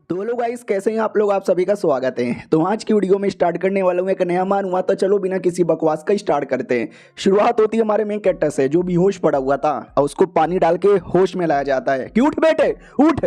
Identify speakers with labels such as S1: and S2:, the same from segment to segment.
S1: तो लोग गाइस कैसे हैं आप लोग। आप सभी का स्वागत है। तो आज की वीडियो में स्टार्ट करने वाला हूँ एक नया मान हुआ। तो चलो बिना किसी बकवास का स्टार्ट करते हैं। शुरुआत होती है हमारे मेन कैरेक्टर से जो बेहोश पड़ा हुआ था और उसको पानी डाल के होश में लाया जाता है कि उठ बेटे उठ।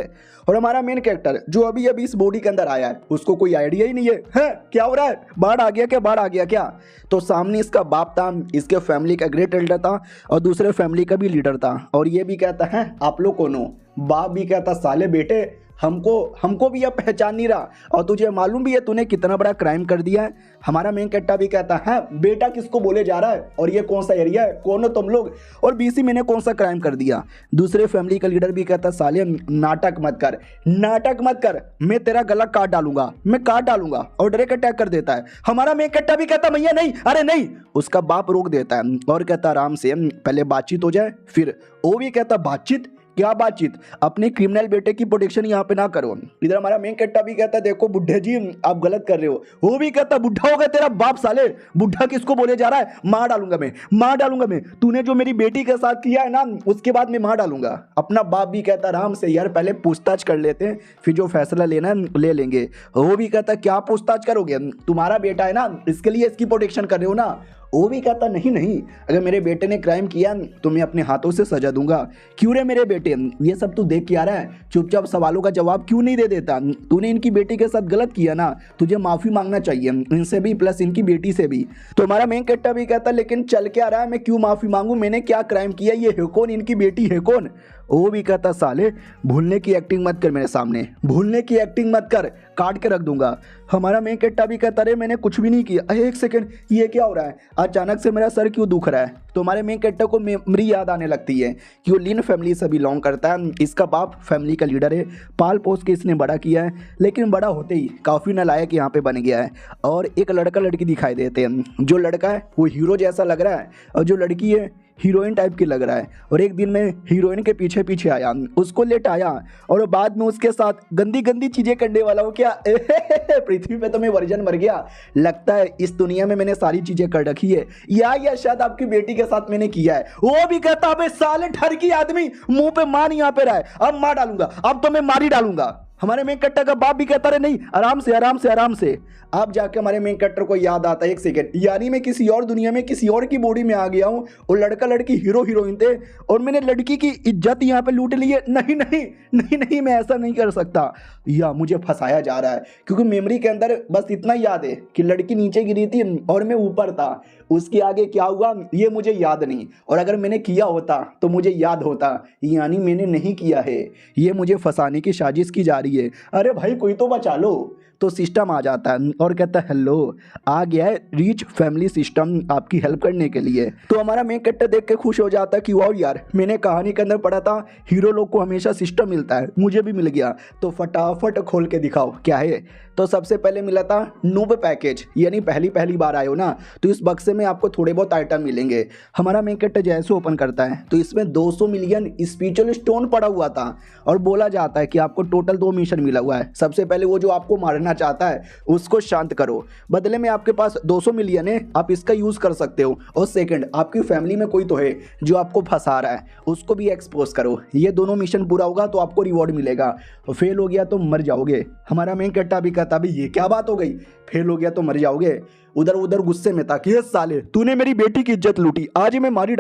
S1: और हमारा मेन कैरेक्टर जो अभी अभी इस बॉडी के अंदर आया है उसको कोई आइडिया ही नहीं है क्या हो रहा है, बाढ़ आ गया क्या, बाढ़ आ गया क्या। तो सामने इसका बाप था, इसके फैमिली का ग्रेट एल्डर था और दूसरे फैमिली का भी लीडर था। और ये भी कहता है आप लोग कौन हो। बाप भी कहता साले बेटे हमको भी अब पहचान नहीं रहा और तुझे मालूम भी है तूने कितना बड़ा क्राइम कर दिया है। हमारा मेन कैरेक्टर भी कहता है बेटा किसको बोले जा रहा है और ये कौन सा एरिया है, कौन हो तुम लोग और बीसी मैंने कौन सा क्राइम कर दिया। दूसरे फैमिली का लीडर भी कहता साले नाटक मत कर, मैं तेरा गला काट डालूंगा, मैं काट डालूंगा और डायरेक्ट अटैक कर देता है। हमारा मेन कैरेक्टर भी कहता भैया नहीं, अरे नहीं। उसका बाप रोक देता है और कहता आराम से पहले बातचीत हो जाए। फिर वो भी कहता बातचीत क्या बातचीत, अपने क्रिमिनल बेटे की प्रोटेक्शन यहाँ पे ना करो। इधर हमारा मेन कैरेक्टर भी कहता देखो बुढ़े जी आप गलत कर रहे हो। वो भी कहता बुढ़ा होगा तेरा बाप साले, बुढ़ा किसको बोले जा रहा है, मार डालूंगा मैं, तूने जो मेरी बेटी के साथ किया है ना उसके बाद मैं मार डालूंगा। अपना बाप भी कहता आराम से यार पहले पूछताछ कर लेते हैं फिर जो फैसला लेना है ले लेंगे। वो भी कहता क्या पूछताछ करोगे, तुम्हारा बेटा है ना इसके लिए इसकी प्रोटेक्शन कर रहे हो ना। वो भी कहता नहीं, अगर मेरे बेटे ने क्राइम किया तो मैं अपने हाथों से सजा दूंगा। क्यों रे मेरे बेटे, ये सब तू देख के आ रहा है, चुपचाप सवालों का जवाब क्यों नहीं दे देता। तूने इनकी बेटी के साथ गलत किया ना, तुझे माफी मांगना चाहिए इनसे भी प्लस इनकी बेटी से भी। तो हमारा मेन कैरेक्टर भी कहता लेकिन चल के आ रहा है, मैं क्यों माफी मांगू, मैंने क्या क्राइम किया, ये है कौन, इनकी बेटी है कौन। वो भी कहता साले भूलने की एक्टिंग मत कर मेरे सामने, भूलने की एक्टिंग मत कर, काट के रख दूंगा। हमारा मेन कैरेक्टर भी कहता रे मैंने कुछ भी नहीं किया। एक सेकंड ये क्या हो रहा है, अचानक से मेरा सर क्यों दुख रहा है। तो हमारे मेन कैरेक्टर को मेमोरी याद आने लगती है कि वो लिन फैमिली से बिलोंग करता है। इसका बाप फैमिली का लीडर है, पाल पोस के इसने बड़ा किया है लेकिन बड़ा होते ही काफ़ी नालायक यहाँ पे बन गया है। और एक लड़का लड़की दिखाई देते हैं, जो लड़का है वो हीरो जैसा लग रहा है और जो लड़की है हीरोइन टाइप की लग रहा है। और एक दिन मैं हीरोइन के पीछे पीछे आया, उसको लेटाया और बाद में उसके साथ गंदी गंदी चीजें करने वाला हूँ क्या। पृथ्वी पे तो मैं वर्जन मर गया, लगता है इस दुनिया में मैंने सारी चीजें कर रखी है या शायद आपकी बेटी के साथ मैंने किया है। वो भी कहता अबे साले ठरकी आदमी मुंह पे मान यहाँ पे रहा है, अब मार डालूंगा, अब तो मैं मार ही डालूंगा। हमारे मेन कैरेक्टर का बाप भी कहता रहे नहीं आराम से। अब जाके हमारे मेन कैरेक्टर को याद आता है एक सेकंड, यानी मैं किसी और दुनिया में किसी और की बॉडी में आ गया हूँ और लड़का लड़की हीरो हीरोइन थे और मैंने लड़की की इज्जत यहाँ पे लूट ली है। नहीं मैं ऐसा नहीं कर सकता, या मुझे फंसाया जा रहा है क्योंकि मेमोरी के अंदर बस इतना याद है कि लड़की नीचे गिरी थी और मैं ऊपर था, उसके आगे क्या हुआ ये मुझे याद नहीं। और अगर मैंने किया होता तो मुझे याद होता, यानी मैंने नहीं किया है, ये मुझे फंसाने की साजिश की जा रही है। अरे भाई कोई तो बचा लो। तो सिस्टम आ जाता है और कहता है हेलो आ गया है रीच फैमिली सिस्टम आपकी हेल्प करने के लिए। तो हमारा मेन कैरेक्टर देख के खुश हो जाता है कि वाह यार मैंने कहानी के अंदर पढ़ा था हीरो लोग को हमेशा सिस्टम मिलता है, मुझे भी मिल गया, तो फटाफट खोल के दिखाओ क्या है। तो सबसे पहले मिला था नूब पैकेज, यानी पहली बार आए हो ना तो इस बक्से में आपको थोड़े बहुत आइटम मिलेंगे। हमारा मेन कैरेक्टर जैसे ओपन करता है तो इसमें 200 मिलियन स्पिरिचुअल स्टोन पड़ा हुआ था और बोला जाता है कि आपको टोटल 2 मिशन मिला हुआ है। सबसे पहले वो जो आपको मारना चाहता है उसको शांत करो, बदले में आपके पास 200 मिलियन है, आप इसका यूज कर सकते हो। और सेकंड आपकी फैमिली में कोई तो है जो आपको फंसा रहा है, उसको भी एक्सपोज करो। ये दोनों मिशन पूरा होगा तो आपको रिवॉर्ड मिलेगा, फेल हो गया तो मर जाओगे। हमारा मेन कैरेक्टर भी कहता भाई ये क्या बात हो गई, फेल हो गया तो मर जाओगे। उधर गुस्से में था कि ये साले तूने मेरी बेटी की इज्जत लूटी, आज मैं मार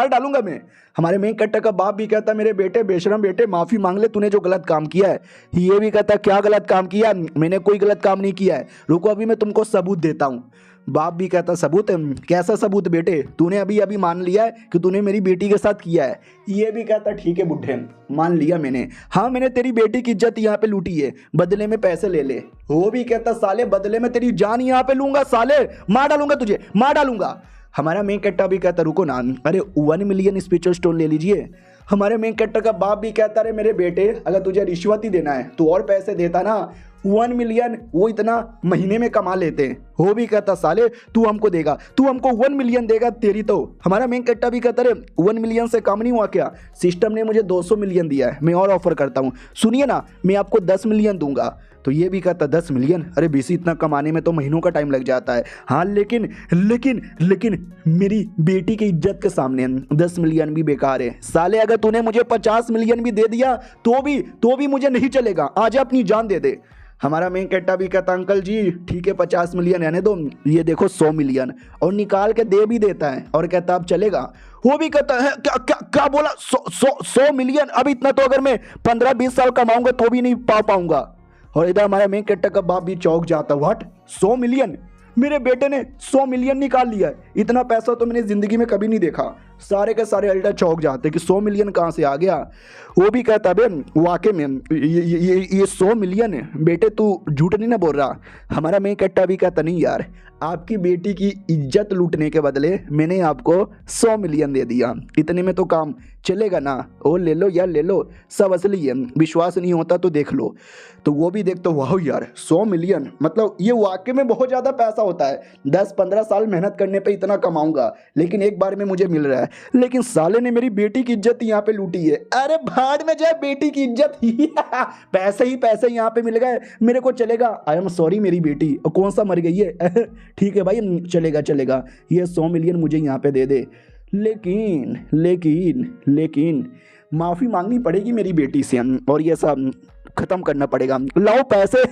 S1: डालूंगा मैं। हमारे मेन कैरेक्टर का बाप भी कहता मेरे बेटे बेशरम बेटे माफी मांग ले, तूने जो गलत काम किया है। ये भी कहता क्या गलत काम किया, मैंने कोई गलत काम नहीं किया है, रुको अभी मैं तुमको सबूत देता हूँ। बाप भी कहता सबूत, कैसा सबूत बेटे, तूने अभी मान लिया है कि तूने मेरी बेटी के साथ किया है। ये भी कहता ठीक है बुढ़े मान लिया मैंने, हाँ मैंने तेरी बेटी की इज्जत यहाँ पे लूटी है, बदले में पैसे ले ले। वो भी कहता साले बदले में तेरी जान यहाँ पे लूंगा, साले मार डालूंगा तुझे, मार डालूंगा। हमारा मेन कैरेक्टर भी कहता रुको ना, अरे 1 मिलियन स्पिरिचुअल स्टोन ले लीजिए। हमारे मेन कैरेक्टर का बाप भी कहता रे मेरे बेटे अगर तुझे रिश्वत ही देना है तो और पैसे देता ना, 1 मिलियन वो इतना महीने में कमा लेते हैं। वो भी कहता साले तू हमको देगा, तू हमको 1 मिलियन देगा तेरी तो। हमारा मेन कैरेक्टर भी कहता रे 1 मिलियन से कम नहीं हुआ क्या, सिस्टम ने मुझे 200 मिलियन दिया है, मैं और ऑफर करता हूँ, सुनिए ना मैं आपको 10 मिलियन दूंगा। तो ये भी कहता 10 मिलियन। अरे बीसी, इतना कमाने में तो महीनों का टाइम लग जाता है। हाँ लेकिन लेकिन लेकिन मेरी बेटी की इज्जत के सामने 10 मिलियन भी बेकार है साले। अगर तूने मुझे 50 मिलियन भी दे दिया तो भी मुझे नहीं चलेगा, आजा अपनी जान दे दे। हमारा मेन कैरेक्टर भी कहता अंकल जी ठीक है 50 मिलियन रहने दो, ये देखो 100 मिलियन, और निकाल के दे भी देता है और कहता अब चलेगा। वो भी कहता है क्या क्या क्या बोला, 100 मिलियन? अब इतना तो अगर मैं 15-20 साल कमाऊंगा तो भी नहीं पा पाऊंगा। और इधर हमारा मेन कैरेक्टर का बाप भी चौंक जाता, व्हाट 100 मिलियन? मेरे बेटे ने 100 मिलियन निकाल लिया है, इतना पैसा तो मैंने जिंदगी में कभी नहीं देखा। सारे के सारे एल्डर चौंक जाते कि 100 मिलियन कहाँ से आ गया। वो भी कहता बे वाकई में ये 100 मिलियन है बेटे, तू झूठ नहीं ना बोल रहा। हमारा मेन कैरेक्टर भी कहता नहीं यार, आपकी बेटी की इज्जत लूटने के बदले मैंने आपको 100 मिलियन दे दिया, इतने में तो काम चलेगा ना। ओ ले लो यार ले लो, सब असली है, विश्वास नहीं होता तो देख लो। तो वो भी देख तो वाह यार 100 मिलियन, मतलब ये वाकई में बहुत ज़्यादा पैसा होता है। 10-15 साल मेहनत करने पे इतना कमाऊंगा, लेकिन एक बार में मुझे मिल रहा है। लेकिन साले ने मेरी बेटी की इज्जत यहाँ पे लूटी है। अरे भाड़ में जाए बेटी की इज्जत ही पैसे ही पैसे यहाँ पे मिल गए, मेरे को चलेगा। आई एम सॉरी मेरी बेटी कौन सा मर गई है ठीक है भाई चलेगा चलेगा, ये 100 मिलियन मुझे यहाँ पे दे दे। लेकिन लेकिन लेकिन माफ़ी मांगनी पड़ेगी मेरी बेटी से और ये सब खत्म करना पड़ेगा। लाओ पैसे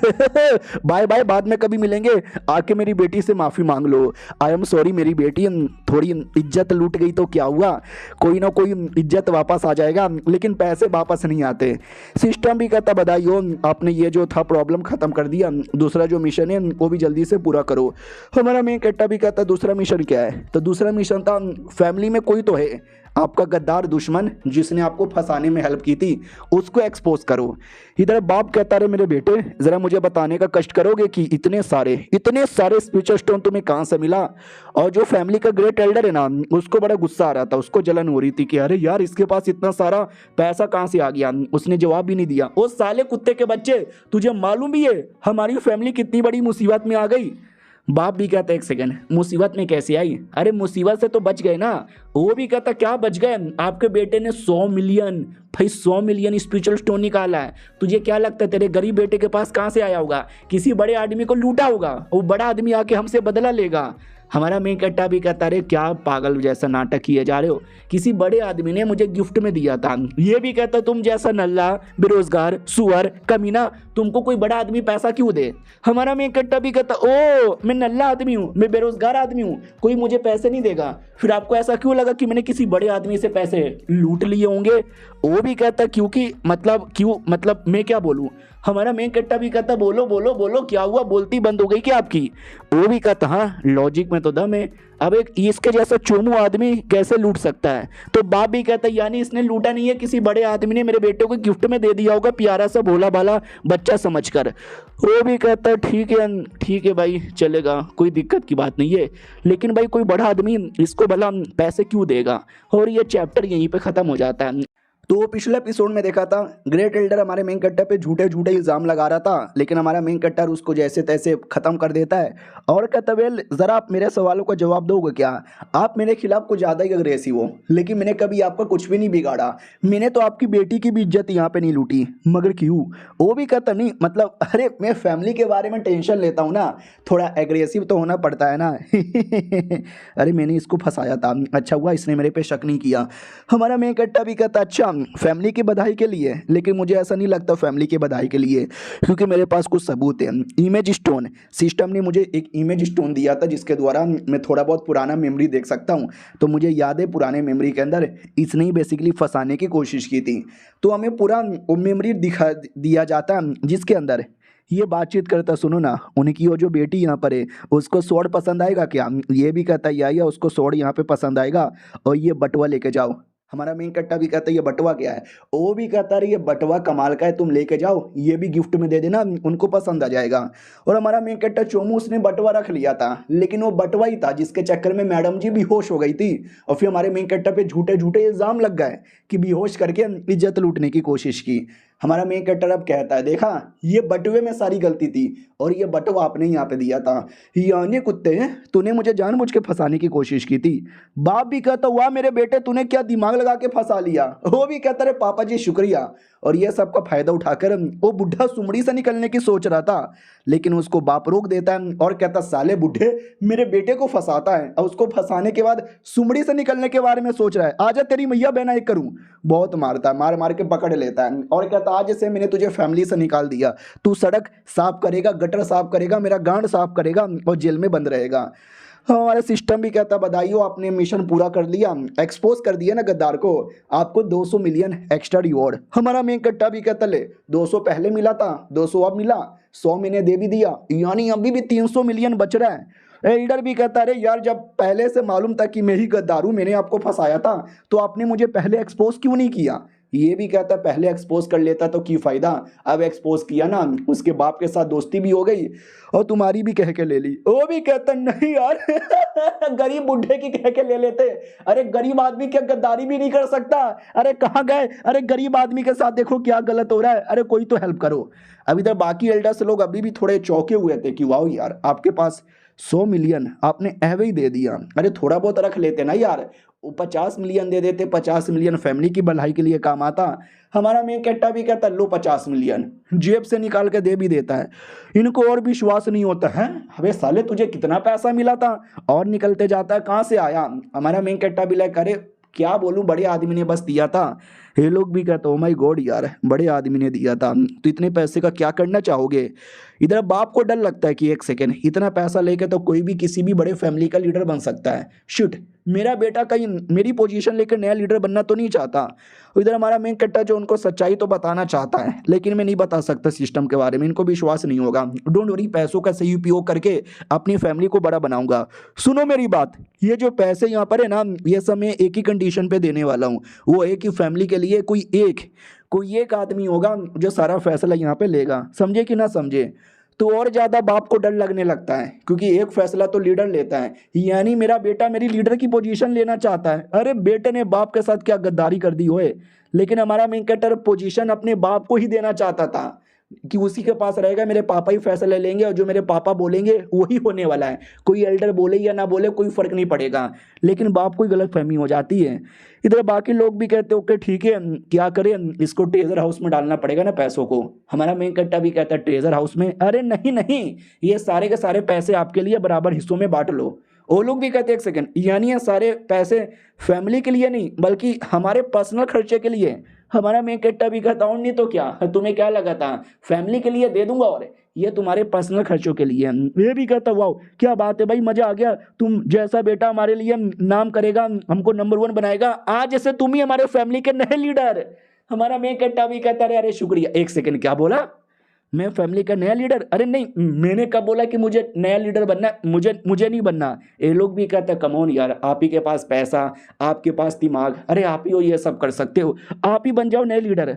S1: बाय बाय, बाद में कभी मिलेंगे, आके मेरी बेटी से माफ़ी मांग लो। आई एम सॉरी मेरी बेटी, थोड़ी इज्जत लूट गई तो क्या हुआ, कोई ना कोई इज्जत वापस आ जाएगा, लेकिन पैसे वापस नहीं आते। सिस्टम भी कहता बधाई हो, आपने ये जो था प्रॉब्लम ख़त्म कर दिया, दूसरा जो मिशन है वो भी जल्दी से पूरा करो। हमारा मेन कैरेक्टर भी कहता दूसरा मिशन क्या है? तो दूसरा मिशन था फैमिली में कोई तो है आपका गद्दार दुश्मन जिसने आपको फंसाने में हेल्प की थी, उसको एक्सपोज करो। इधर बाप कहता रहे मेरे बेटे जरा मुझे बताने का कष्ट करोगे कि इतने सारे स्पिरिचुअल स्टोन तुम्हें कहाँ से मिला। और जो फैमिली का ग्रेट एल्डर है ना, उसको बड़ा गुस्सा आ रहा था, उसको जलन हो रही थी कि अरे यार इसके पास इतना सारा पैसा कहाँ से आ गया। उसने जवाब भी नहीं दिया। ओ साले कुत्ते के बच्चे, तुझे मालूम भी है हमारी फैमिली कितनी बड़ी मुसीबत में आ गई? बाप भी कहता एक सेकंड, मुसीबत में कैसे आई? अरे मुसीबत से तो बच गए ना। वो भी कहता क्या बच गए? आपके बेटे ने 100 मिलियन, भाई 100 मिलियन स्पिरिचुअल स्टोन निकाला है। तुझे क्या लगता है तेरे गरीब बेटे के पास कहाँ से आया होगा? किसी बड़े आदमी को लूटा होगा, वो बड़ा आदमी आके हमसे बदला लेगा। हमारा मेन कैरेक्टर भी कहता अरे क्या पागल जैसा नाटक किए जा रहे हो, किसी बड़े आदमी ने मुझे गिफ्ट में दिया था। ये भी कहता तुम जैसा नल्ला बेरोजगार सुअर कमीना, तुमको कोई बड़ा आदमी पैसा क्यों दे? हमारा मेन कैरेक्टर भी कहता ओ मैं नल्ला आदमी हूँ, मैं बेरोजगार आदमी हूँ, कोई मुझे पैसे नहीं देगा। फिर आपको ऐसा क्यों लगा कि मैंने किसी बड़े आदमी से पैसे लूट लिए होंगे? वो भी कहता क्योंकि मतलब मैं क्या बोलूँ। हमारा मेन कैरेक्टर भी कहता बोलो बोलो बोलो क्या हुआ, बोलती बंद हो गई क्या आपकी? वो भी कहता हाँ लॉजिक में तो दम है, अब एक इसके जैसा चोमू आदमी कैसे लूट सकता है? तो बाप भी कहता यानी इसने लूटा नहीं है, किसी बड़े आदमी ने मेरे बेटे को गिफ्ट में दे दिया होगा, प्यारा सा भोला भाला बच्चा समझकर। वो भी कहता ठीक है भाई चलेगा, कोई दिक्कत की बात नहीं है, लेकिन भाई कोई बड़ा आदमी इसको भला पैसे क्यों देगा? और ये चैप्टर यहीं पे ख़त्म हो जाता है। तो पिछले एपिसोड में देखा था ग्रेट एल्डर हमारे मेन कैरेक्टर पे झूठे झूठे इल्जाम लगा रहा था, लेकिन हमारा मेन कैरेक्टर उसको जैसे तैसे खत्म कर देता है और कहता वेल जरा आप मेरे सवालों का जवाब दोगे क्या? आप मेरे खिलाफ कुछ ज़्यादा ही अग्रेसिव हो, लेकिन मैंने कभी आपका कुछ भी नहीं बिगाड़ा, मैंने तो आपकी बेटी की भी इज्जत यहाँ पे नहीं लूटी, मगर क्यों? वो भी कहता नहीं मतलब अरे मैं फैमिली के बारे में टेंशन लेता हूँ ना, थोड़ा एग्रेसिव तो होना पड़ता है ना अरे मैंने इसको फंसाया था, अच्छा हुआ इसने मेरे पे शक नहीं किया। हमारा मेन कैरेक्टर भी कहता अच्छा फैमिली की बधाई के लिए, लेकिन मुझे ऐसा नहीं लगता फैमिली की बधाई के लिए, क्योंकि मेरे पास कुछ सबूत है। इमेज स्टोन, सिस्टम ने मुझे एक इमेज स्टोन दिया था जिसके द्वारा मैं थोड़ा बहुत पुराना मेमोरी देख सकता हूँ। तो मुझे याद है पुराने मेमोरी के अंदर इसने ही बेसिकली फंसाने की कोशिश की थी। तो हमें पूरा मेमोरी दिखा दिया जाता है जिसके अंदर ये बातचीत करता सुनो ना, उनकी वो जो बेटी यहाँ पर है उसको स्वord पसंद आएगा क्या? ये भी कहता है या उसको स्वord यहाँ पे पसंद आएगा और ये बटुआ लेके जाओ। हमारा मेन कैरेक्टर भी कहता है ये बटुआ क्या है? वो भी कहता है ये बटुआ कमाल का है, तुम लेके जाओ, ये भी गिफ्ट में दे देना, उनको पसंद आ जाएगा। और हमारा मेन कैरेक्टर चोमू उसने बटुआ रख लिया था, लेकिन वो बटुआ ही था जिसके चक्कर में मैडम जी बेहोश हो गई थी और फिर हमारे मेन कैरेक्टर पे झूठे झूठे इल्जाम लग गए कि बेहोश करके इज्जत लूटने की कोशिश की। हमारा मेन कैरेक्टर अब कहता है देखा ये बटुए में सारी गलती थी और ये बटुआ आपने यहाँ पे दिया था, यानी कुत्ते तूने मुझे जानबूझ के फंसाने की कोशिश की थी। बाप भी कहता वाह मेरे बेटे तूने क्या दिमाग लगा के फंसा लिया। वो भी कहता रहे पापा जी शुक्रिया। और ये सबका फायदा उठाकर वो बुढ़ा सुमड़ी से निकलने की सोच रहा था, लेकिन उसको बाप रोक देता है और कहता साले बुढ़े मेरे बेटे को फंसाता है, और उसको फंसाने के बाद सुमड़ी से निकलने के बारे में सोच रहा है, आजा तेरी मैया बहना एक करूं। बहुत मारता है, मार मार के पकड़ लेता है और कहता आज से मैंने तुझे फैमिली से निकाल दिया, तू सड़क साफ करेगा, गटर साफ करेगा, मेरा गांड साफ करेगा और जेल में बंद रहेगा। हमारा सिस्टम भी कहता बधाई हो, आपने मिशन पूरा कर लिया, एक्सपोज कर दिया ना गद्दार को, आपको 200 मिलियन एक्स्ट्रा रिवॉर्ड। हमारा मेन कट्टा भी कहता ले 200 पहले मिला था, 200 अब मिला, 100 मैंने दे भी दिया, यानी अभी भी 300 मिलियन बच रहा है। एल्डर भी कहता अरे यार जब पहले से मालूम था कि मैं ही गद्दार हूं, मैंने आपको फंसाया था, तो आपने मुझे पहले एक्सपोज क्यों नहीं किया। ये भी कहता पहले एक्सपोज कर लेता तो की फायदा, अब एक्सपोज किया ना, उसके बाप के साथ दोस्ती भी हो गई और तुम्हारी भी कह के ले ली। वो भी कहता नहीं यार गरीब बुढ़े की कह के ले लेते, अरे गरीब आदमी क्या गद्दारी भी नहीं कर सकता, अरे कहाँ गए, अरे गरीब आदमी के साथ देखो क्या गलत हो रहा है, अरे कोई तो हेल्प करो। अब इधर बाकी एल्डर्स लोग अभी भी थोड़े चौंके हुए थे कि वाह यार आपके पास 100 मिलियन आपने ऐवे ही दे दिया, अरे थोड़ा बहुत रख लेते ना यार, 50 मिलियन दे देते, 50 मिलियन फैमिली की भलाई के लिए काम आता। हमारा मेन कट्टा भी कहता लो 50 मिलियन जेब से निकाल के दे भी देता है। इनको और विश्वास नहीं होता है, अबे साले तुझे कितना पैसा मिला था, और निकलते जाता है कहाँ से आया। हमारा मेन कट्टा भी लाइक अरे क्या बोलूं बड़े आदमी ने बस दिया था। ये लोग भी कहते ओ माय गॉड यार बड़े आदमी ने दिया था, तो इतने पैसे का क्या करना चाहोगे। इधर बाप को डर लगता है कि एक सेकेंड इतना पैसा लेके तो कोई भी किसी भी बड़े फैमिली का लीडर बन सकता है, शुट मेरा बेटा कहीं मेरी पोजीशन लेकर नया लीडर बनना तो नहीं चाहता। इधर हमारा मेन कट्टा जो उनको सच्चाई तो बताना चाहता है, लेकिन मैं नहीं बता सकता सिस्टम के बारे में, इनको विश्वास नहीं होगा। डोंट वरी, पैसों का सही उपयोग करके अपनी फैमिली को बड़ा बनाऊंगा। सुनो मेरी बात, ये जो पैसे यहाँ पर है ना, ये सब मैं एक ही कंडीशन पे देने वाला हूँ, वो एक ही फैमिली के लिए कोई एक आदमी होगा जो सारा फैसला यहाँ पे लेगा, समझे कि ना समझे। तो और ज्यादा बाप को डर लगने लगता है, क्योंकि एक फैसला तो लीडर लेता है, यानी मेरा बेटा मेरी लीडर की पोजीशन लेना चाहता है। अरे बेटे ने बाप के साथ क्या गद्दारी कर दी होए, लेकिन हमारा मेन कैरेक्टर पोजीशन अपने बाप को ही देना चाहता था कि उसी के पास रहेगा, मेरे पापा ही फैसला लेंगे और जो मेरे पापा बोलेंगे वही होने वाला है, कोई एल्डर बोले या ना बोले कोई फर्क नहीं पड़ेगा। लेकिन बाप को गलत फहमी हो जाती है। इधर बाकी लोग भी कहते ओके ठीक है क्या करें, इसको ट्रेजर हाउस में डालना पड़ेगा ना पैसों को। हमारा मेन कट्टा भी कहता है ट्रेजर हाउस में, अरे नहीं नहीं ये सारे के सारे पैसे आपके लिए बराबर हिस्सों में बांट लो। वो लोग भी कहते एक सेकंड, यानी ये सारे पैसे फैमिली के लिए नहीं बल्कि हमारे पर्सनल खर्चे के लिए। हमारा मेन कट्टा भी कहता हूँ नहीं तो क्या, तुम्हें क्या लगा था फैमिली के लिए दे दूंगा और ये तुम्हारे पर्सनल खर्चों के लिए। ये भी कहता वाह क्या बात है भाई, मजा आ गया, तुम जैसा बेटा हमारे लिए नाम करेगा, हमको नंबर 1 बनाएगा, आज जैसे तुम ही हमारे फैमिली के नए लीडर। हमारा मेन कट्टा भी कहता रहे अरे शुक्रिया। एक सेकंड क्या बोला, मैं फैमिली का नया लीडर, अरे नहीं मैंने कब बोला कि मुझे नया लीडर बनना है, मुझे नहीं बनना। ये लोग भी कहते हैं कम ऑन यार, आप ही के पास पैसा, आपके पास दिमाग, अरे आप ही हो ये सब कर सकते हो, आप ही बन जाओ नए लीडर।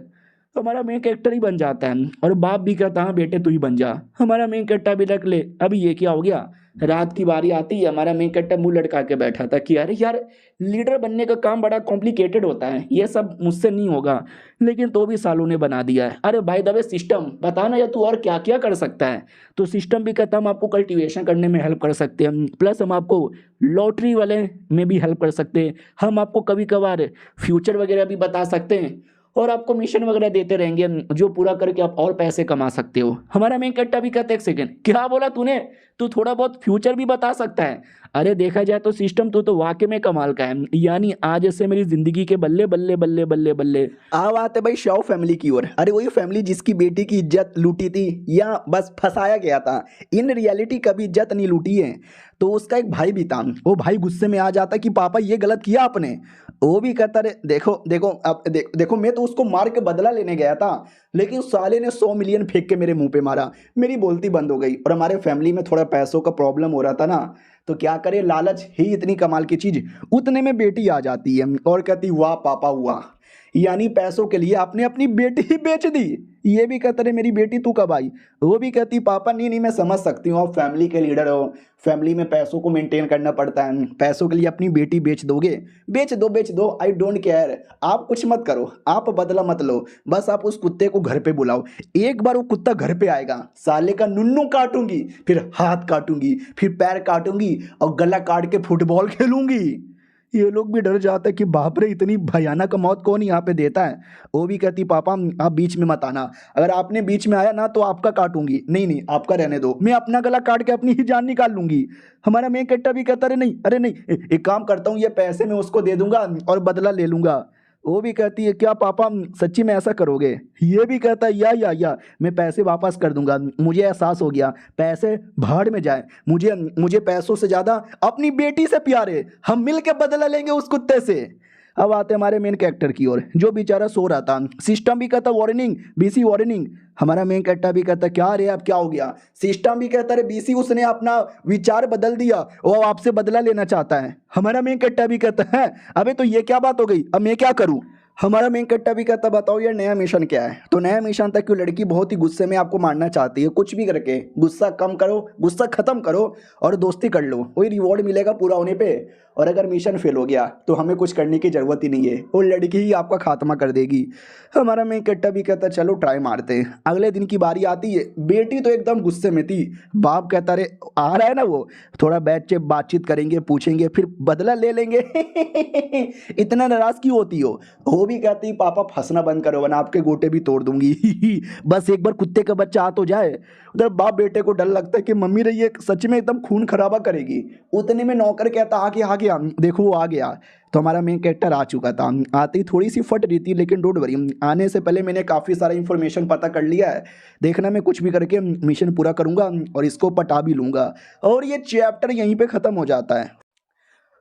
S1: हमारा मेन कैरेक्टर ही बन जाता है और बाप भी कहता है बेटे तू ही बन जा। हमारा मेन कैरेक्टर भी रख ले। अभी ये क्या हो गया, रात की बारी आती है, हमारा मेन कैरेक्टर मुंह लटका के बैठा था कि अरे यार लीडर बनने का काम बड़ा कॉम्प्लिकेटेड होता है, ये सब मुझसे नहीं होगा, लेकिन तो भी सालों ने बना दिया है। अरे भाई दबे सिस्टम बताना या तू और क्या क्या कर सकता है। तो सिस्टम भी कहता हम आपको कल्टीवेशन करने में हेल्प कर सकते हैं, प्लस हम आपको लॉटरी वाले में भी हेल्प कर सकते हैं, हम आपको कभी कभार फ्यूचर वगैरह भी बता सकते हैं और आपको मिशन वगैरह देते रहेंगे जो पूरा करके आप और पैसे कमा सकते हो। हमारा मेन कट्टा भी कहते एक सेकंड क्या बोला तूने, तू थोड़ा बहुत फ्यूचर भी बता सकता है। अरे देखा जाए तो सिस्टम तो वाकई में कमाल का है, यानी आज से मेरी जिंदगी के बल्ले बल्ले बल्ले बल्ले बल्ले। अब आते भाई शाओ फैमिली की ओर। अरे वही फैमिली जिसकी बेटी की इज्जत लूटी थी या बस फंसाया गया था, इन रियलिटी कभी इज्जत नहीं लूटी है। तो उसका एक भाई भी था, वो भाई गुस्से में आ जाता कि पापा ये गलत किया आपने। वो भी कहता रे देखो देखो अब देखो मैं तो उसको मार के बदला लेने गया था, लेकिन साले ने 100 मिलियन फेंक के मेरे मुंह पे मारा, मेरी बोलती बंद हो गई। और हमारे फैमिली में थोड़ा पैसों का प्रॉब्लम हो रहा था ना, तो क्या करे, लालच ही इतनी कमाल की चीज। उतने में बेटी आ जाती है और कहती वाह पापा हुआ, यानी पैसों के लिए आपने अपनी बेटी ही बेच दी। ये भी कहता रहे मेरी बेटी तू कब आई। वो भी कहती पापा नहीं नहीं मैं समझ सकती हूँ, आप फैमिली के लीडर हो, फैमिली में पैसों को मेंटेन करना पड़ता है, पैसों के लिए अपनी बेटी बेच दोगे, बेच दो आई डोंट केयर, आप कुछ मत करो, आप बदला मत लो, बस आप उस कुत्ते को घर पे बुलाओ, एक बार वो कुत्ता घर पे आएगा साले का नुन्नू काटूंगी, फिर हाथ काटूंगी, फिर पैर काटूंगी और गला काट के फुटबॉल खेलूंगी। ये लोग भी डर जाते हैं कि बाप रे इतनी भयानक मौत कौन यहाँ पे देता है। वो भी कहती पापा आप बीच में मत आना, अगर आपने बीच में आया ना तो आपका काटूंगी। नहीं नहीं आपका रहने दो, मैं अपना गला काट के अपनी ही जान निकाल लूंगी। हमारा मेन कट्टा भी कहता अरे नहीं अरे नहीं, एक काम करता हूँ ये पैसे मैं उसको दे दूंगा और बदला ले लूंगा। वो भी कहती है क्या पापा सच्ची में ऐसा करोगे। ये भी कहता है या मैं पैसे वापस कर दूंगा, मुझे एहसास हो गया पैसे भाड़ में जाए, मुझे मुझे पैसों से ज़्यादा अपनी बेटी से प्यार है, हम मिल के बदला लेंगे उस कुत्ते से। अब आते हमारे मेन कैरेक्टर की ओर, जो बेचारा सो रहा था। सिस्टम भी कहता वार्निंग बीसी वार्निंग। हमारा मेन कैरेक्टर भी कहता क्या रे अब क्या हो गया। सिस्टम भी कहता रे बीसी उसने अपना विचार बदल दिया, वो आपसे बदला लेना चाहता है। हमारा मेन कैरेक्टर भी कहता है अबे तो ये क्या बात हो गई, अब मैं क्या करूं। हमारा मेन कट्टा भी कहता बताओ यार नया मिशन क्या है। तो नया मिशन था कि लड़की बहुत ही गुस्से में आपको मारना चाहती है, कुछ भी करके गुस्सा कम करो, गुस्सा खत्म करो और दोस्ती कर लो, वही रिवॉर्ड मिलेगा पूरा होने पे। और अगर मिशन फेल हो गया तो हमें कुछ करने की जरूरत ही नहीं है, वो लड़की ही आपका खात्मा कर देगी। हमारा मेन कट्टा भी कहता चलो ट्राई मारते हैं। अगले दिन की बारी आती है, बेटी तो एकदम गुस्से में थी। बाप कहता रे आ रहा है ना वो, थोड़ा बैठ के बातचीत करेंगे, पूछेंगे, फिर बदला ले लेंगे। इतना नाराज क्यों होती हो। वो भी कहती पापा फंसना बंद करो वरना आपके गोटे भी तोड़ दूंगी। बस एक बार कुत्ते का बच्चा आ तो जाए। उधर बाप बेटे को डर लगता है कि मम्मी रही ये सच में एकदम खून खराबा करेगी। उतने में नौकर कहता आ गया देखो वो आ गया। तो हमारा मेन कैरेक्टर आ चुका था। आते ही थोड़ी सी फट रही थी लेकिन डोंट वरी, आने से पहले मैंने काफ़ी सारा इन्फॉर्मेशन पता कर लिया है। देखना मैं कुछ भी करके मिशन पूरा करूंगा और इसको पटा भी लूंगा। और ये चैप्टर यहीं पे ख़त्म हो जाता है।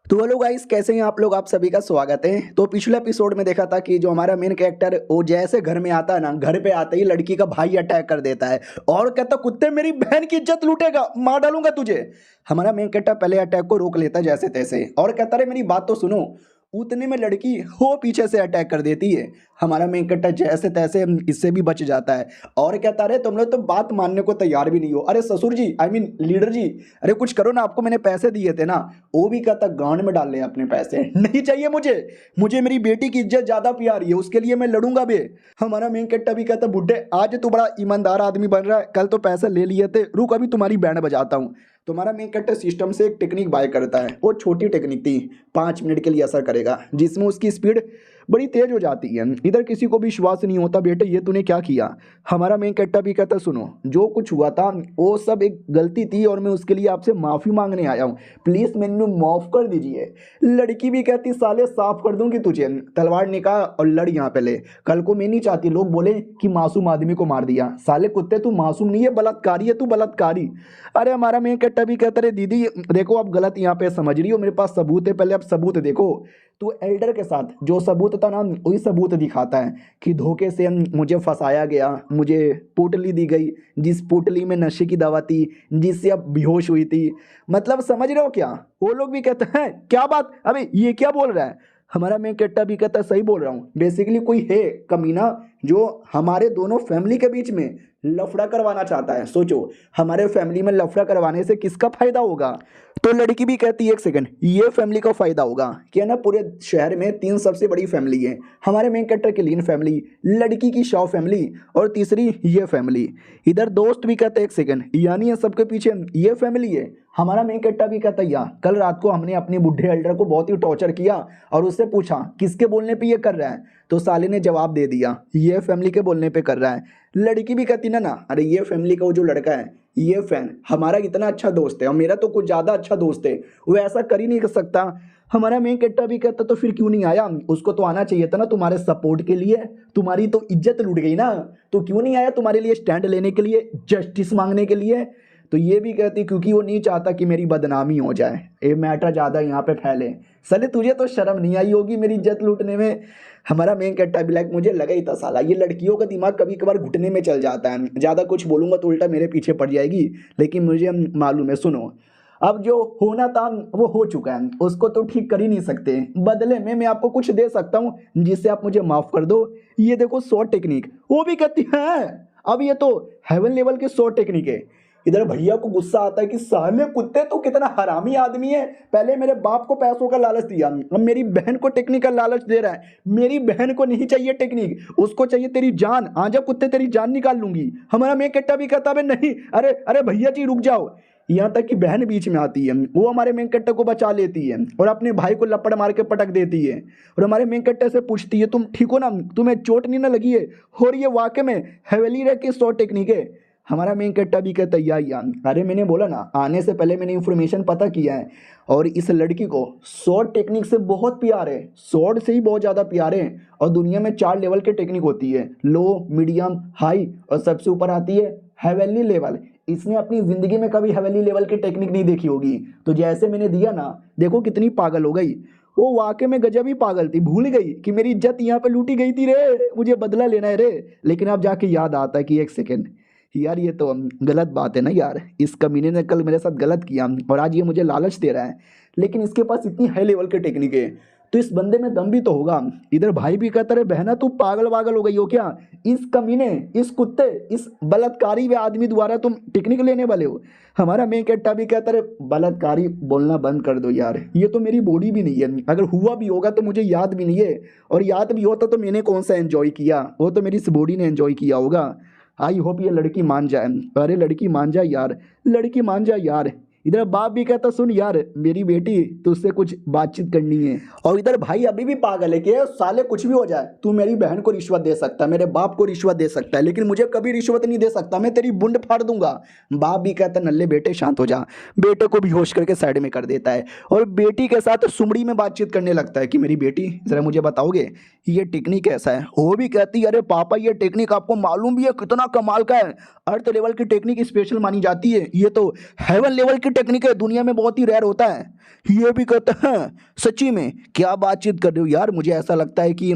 S1: तो हेलो गाइस कैसे हैं आप लोग, आप सभी का स्वागत है। तो पिछले एपिसोड में देखा था कि जो हमारा मेन कैरेक्टर वो जैसे घर में आता है ना, घर पे आते ही लड़की का भाई अटैक कर देता है और कहता कुत्ते मेरी बहन की इज्जत लूटेगा, मार डालूंगा तुझे। हमारा मेन कैरेक्टर पहले अटैक को रोक लेता है जैसे तैसे और कहता है मेरी बात तो सुनो। उतने में लड़की हो पीछे से अटैक कर देती है। हमारा मेन कैरेक्टर जैसे तैसे इससे भी बच जाता है और कहता रहे तुम लोग तो बात मानने को तैयार भी नहीं हो। अरे ससुर जी आई मीन लीडर जी, अरे कुछ करो ना, आपको मैंने पैसे दिए थे ना। वो भी कहता गांड में डाल ले अपने पैसे, नहीं चाहिए मुझे, मुझे मेरी बेटी की इज्जत ज्यादा प्यारी है, उसके लिए मैं लड़ूंगा बे। हमारा मेन कैरेक्टर भी कहता बुड्ढे आज तू बड़ा ईमानदार आदमी बन रहा है, कल तो पैसे ले लिए थे, रुक अभी तुम्हारी बैंड बजाता हूँ। तुम्हारा मेन कैरेक्टर सिस्टम से एक टेक्निक बाय करता है। वो छोटी टेक्निक थी, 5 मिनट के लिए असर करेगा, जिसमें उसकी स्पीड बड़ी तेज हो जाती है। इधर किसी को भी विश्वास नहीं होता बेटे ये तूने क्या किया। हमारा मेन कैरेक्टर भी कहता सुनो जो कुछ हुआ था वो सब एक गलती थी और मैं उसके लिए आपसे माफ़ी मांगने आया हूँ, प्लीज़ मैंने माफ़ कर दीजिए। लड़की भी कहती साले साफ कर दूंगी तुझे, तलवार निकाल और लड़ यहाँ पे ले। कल को मैं नहीं चाहती लोग बोले कि मासूम आदमी को मार दिया। साले कुत्ते तू मासूम नहीं है, बलात्कारी है तू, बलात्कारी। अरे हमारा मेन कैरेक्टर भी कहता रहे दीदी देखो आप गलत यहाँ पे समझ रही हो, मेरे पास सबूत है, पहले आप सबूत देखो। तो एल्डर के साथ जो सबूत था ना वही सबूत दिखाता है कि धोखे से मुझे फंसाया गया, मुझे पोटली दी गई, जिस पोटली में नशे की दवा थी, जिससे अब बेहोश हुई थी। मतलब समझ रहे हो क्या। वो लोग भी कहते हैं क्या बात, अबे ये क्या बोल रहा है। हमारा मेन कैरेक्टर भी कहता है सही बोल रहा हूँ, बेसिकली कोई है कमीना जो हमारे दोनों फैमिली के बीच में लफड़ा करवाना चाहता है। सोचो हमारे फैमिली में लफड़ा करवाने से किसका फायदा होगा। तो लड़की भी कहती है एक सेकंड, ये फैमिली का फायदा होगा क्या ना, पूरे शहर में 3 सबसे बड़ी फैमिली है, हमारे मेन कैरेक्टर की लीन फैमिली, लड़की की शॉ फैमिली और तीसरी ये फैमिली। इधर दोस्त भी कहते हैं एक सेकंड, यानी ये सबके पीछे ये फैमिली है। हमारा मेन कैरेक्टर भी कहता है या कल रात को हमने अपने बुढ़े एल्डर को बहुत ही टॉर्चर किया और उससे पूछा किसके बोलने पे ये कर रहा है, तो साले ने जवाब दे दिया ये फैमिली के बोलने पे कर रहा है। लड़की भी कहती ना अरे ये फैमिली का वो जो लड़का है ये फैन हमारा इतना अच्छा दोस्त है और मेरा तो कुछ ज़्यादा अच्छा दोस्त है, वो ऐसा कर ही नहीं कर सकता। हमारा मेन कैरेक्टर भी कहता तो फिर क्यों नहीं आया, उसको तो आना चाहिए था ना तुम्हारे सपोर्ट के लिए, तुम्हारी तो इज्जत लूट गई ना, तो क्यों नहीं आया तुम्हारे लिए स्टैंड लेने के लिए, जस्टिस मांगने के लिए। तो ये भी कहती क्योंकि वो नहीं चाहता कि मेरी बदनामी हो जाए, ये मैटर ज़्यादा यहाँ पे फैले। साले तुझे तो शर्म नहीं आई होगी मेरी इज्जत लूटने में। हमारा मेन कैरेक्टर भी लाइक मुझे लगा ही था साला ये लड़कियों का दिमाग कभी कभार घुटने में चल जाता है, ज़्यादा कुछ बोलूँगा तो उल्टा मेरे पीछे पड़ जाएगी, लेकिन मुझे मालूम है। सुनो अब जो होना था वो हो चुका है, उसको तो ठीक कर ही नहीं सकते, बदले में मैं आपको कुछ दे सकता हूँ जिससे आप मुझे माफ़ कर दो। ये देखो 100 टेक्निक, वो भी कहती है अब ये तो हेवन लेवल की 100 टेक्निक है। इधर भैया को गुस्सा आता है कि साले कुत्ते तो कितना हरामी आदमी है, पहले मेरे बाप को पैसों का लालच दिया, अब मेरी बहन को टेक्निक का लालच दे रहा है। मेरी बहन को नहीं चाहिए टेक्निक, उसको चाहिए तेरी जान, आजा कुत्ते तेरी जान निकाल लूंगी। हमारा मैं कैरेक्टर भी कहता है नहीं अरे अरे भैया जी रुक जाओ, यहाँ तक कि बहन बीच में आती है, वो हमारे मेन कैरेक्टर को बचा लेती है और अपने भाई को लपड़ मार के पटक देती है और हमारे मेन कैरेक्टर से पूछती है तुम ठीक हो ना, तुम्हें चोट नहीं ना लगी है। और ये वाकई में हवेली रह की शॉर्ट टेक्निक है। हमारा मेन कैरेक्टर भी कहता है यार, अरे मैंने बोला ना आने से पहले मैंने इन्फॉर्मेशन पता किया है और इस लड़की को शॉर्ट टेक्निक से बहुत प्यार है, शॉर्ट से ही बहुत ज़्यादा प्यार है। और दुनिया में 4 लेवल की टेक्निक होती है, लो, मीडियम, हाई और सबसे ऊपर आती है हेवनली लेवल। इसने अपनी ज़िंदगी में कभी हेवनली लेवल की टेक्निक नहीं देखी होगी, तो जैसे मैंने दिया ना, देखो कितनी पागल हो गई वो। वाकई में गजब ही पागल थी, भूल गई कि मेरी इज्जत यहाँ पे लूटी गई थी रे, मुझे बदला लेना है रे। लेकिन अब जाके याद आता है कि एक सेकेंड यार, ये तो गलत बात है ना यार, इस कमीने ने कल मेरे साथ गलत किया और आज ये मुझे लालच दे रहा है, लेकिन इसके पास इतनी हाई लेवल की टेक्निक है तो इस बंदे में दम भी तो होगा। इधर भाई भी कहता रहे बहना तू पागल वागल हो गई हो क्या, इस कमीने, इस कुत्ते, इस बलात्कारी वे आदमी द्वारा तुम टेक्निक लेने वाले हो। हमारा मेन कैरेक्टर भी कहता रहे बलात्कारी बोलना बंद कर दो यार, ये तो मेरी बॉडी भी नहीं है, अगर हुआ भी होगा तो मुझे याद भी नहीं है, और याद भी होता तो मैंने कौन सा एंजॉय किया, वो तो मेरी इस बॉडी ने एंजॉय किया होगा। आई होप ये लड़की मान जाए। अरे लड़की मान जाए यार, लड़की मान जाए यार। इधर बाप भी कहता सुन यार मेरी बेटी तुझसे कुछ बातचीत करनी है, और इधर भाई अभी भी पागल है कि साले कुछ भी हो जाए तू मेरी बहन को रिश्वत दे सकता है, मेरे बाप को रिश्वत दे सकता है, लेकिन मुझे कभी रिश्वत नहीं दे सकता, मैं तेरी बुंड फाड़ दूंगा। बाप भी कहता नल्ले बेटे शांत हो जा, बेटे को बेहोश करके साइड में कर देता है और बेटी के साथ सुमड़ी में बातचीत करने लगता है कि मेरी बेटी जरा मुझे बताओगे ये टेक्निक कैसा है। वो भी कहती है अरे पापा ये टेक्निक आपको मालूम भी है कितना कमाल का है, अर्थ लेवल की टेक्निक स्पेशल मानी जाती है, ये तो हेवन लेवल की टेक्निक है, दुनिया में बहुत ही रेयर होता है। ये भी कहता है सच्ची में क्या बातचीत कर रहे हो यार, मुझे ऐसा लगता है कि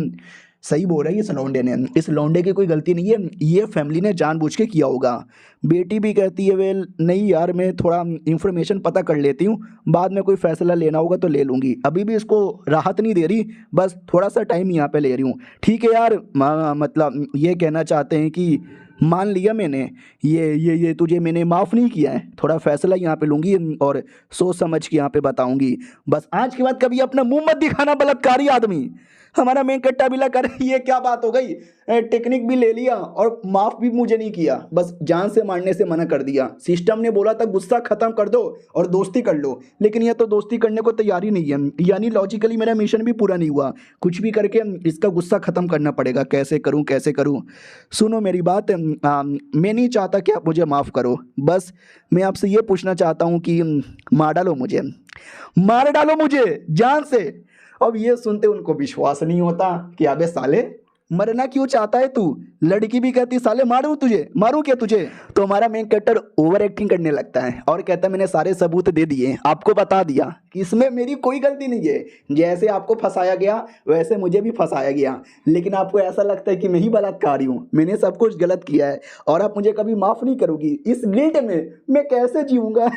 S1: सही बोल रहा है इस लौंडे ने, इस लौंडे की कोई गलती नहीं है, ये फैमिली ने जानबूझ के किया होगा। बेटी भी कहती है वेल नहीं यार मैं थोड़ा इन्फॉर्मेशन पता कर लेती हूँ, बाद में कोई फैसला लेना होगा तो ले लूँगी, अभी भी इसको राहत नहीं दे रही, बस थोड़ा सा टाइम यहाँ पे ले रही हूँ। ठीक है यार, मतलब ये कहना चाहते हैं कि मान लिया मैंने, ये तुझे मैंने माफ़ नहीं किया है, थोड़ा फैसला यहाँ पे लूँगी और सोच समझ के यहाँ पे बताऊँगी, बस आज के बाद कभी अपना मुंह मत दिखाना बलात्कारी आदमी। हमारा मेन कट्टा भी लगा कर ये क्या बात हो गई, टेक्निक भी ले लिया और माफ़ भी मुझे नहीं किया, बस जान से मारने से मना कर दिया। सिस्टम ने बोला था गुस्सा ख़त्म कर दो और दोस्ती कर लो, लेकिन यह तो दोस्ती करने को तैयार ही नहीं है, यानी लॉजिकली मेरा मिशन भी पूरा नहीं हुआ, कुछ भी करके इसका गुस्सा ख़त्म करना पड़ेगा। कैसे करूं कैसे करूं, सुनो मेरी बात, मैं नहीं चाहता कि आप मुझे माफ़ करो, बस मैं आपसे ये पूछना चाहता हूँ कि मार डालो मुझे, मार डालो मुझे जान से। अब ये सुनते उनको विश्वास नहीं होता कि अबे साले मरना क्यों चाहता है तू। लड़की भी कहती साले मारूं तुझे, मारूं क्या तुझे। तो हमारा मेन कैरेक्टर ओवर एक्टिंग करने लगता है और कहता है मैंने सारे सबूत दे दिए, आपको बता दिया कि इसमें मेरी कोई गलती नहीं है, जैसे आपको फंसाया गया वैसे मुझे भी फंसाया गया, लेकिन आपको ऐसा लगता है कि मैं ही बलात्कारी हूँ, मैंने सब कुछ गलत किया है और आप मुझे कभी माफ़ नहीं करोगी। इस गिल्ट में मैं कैसे जीऊँगा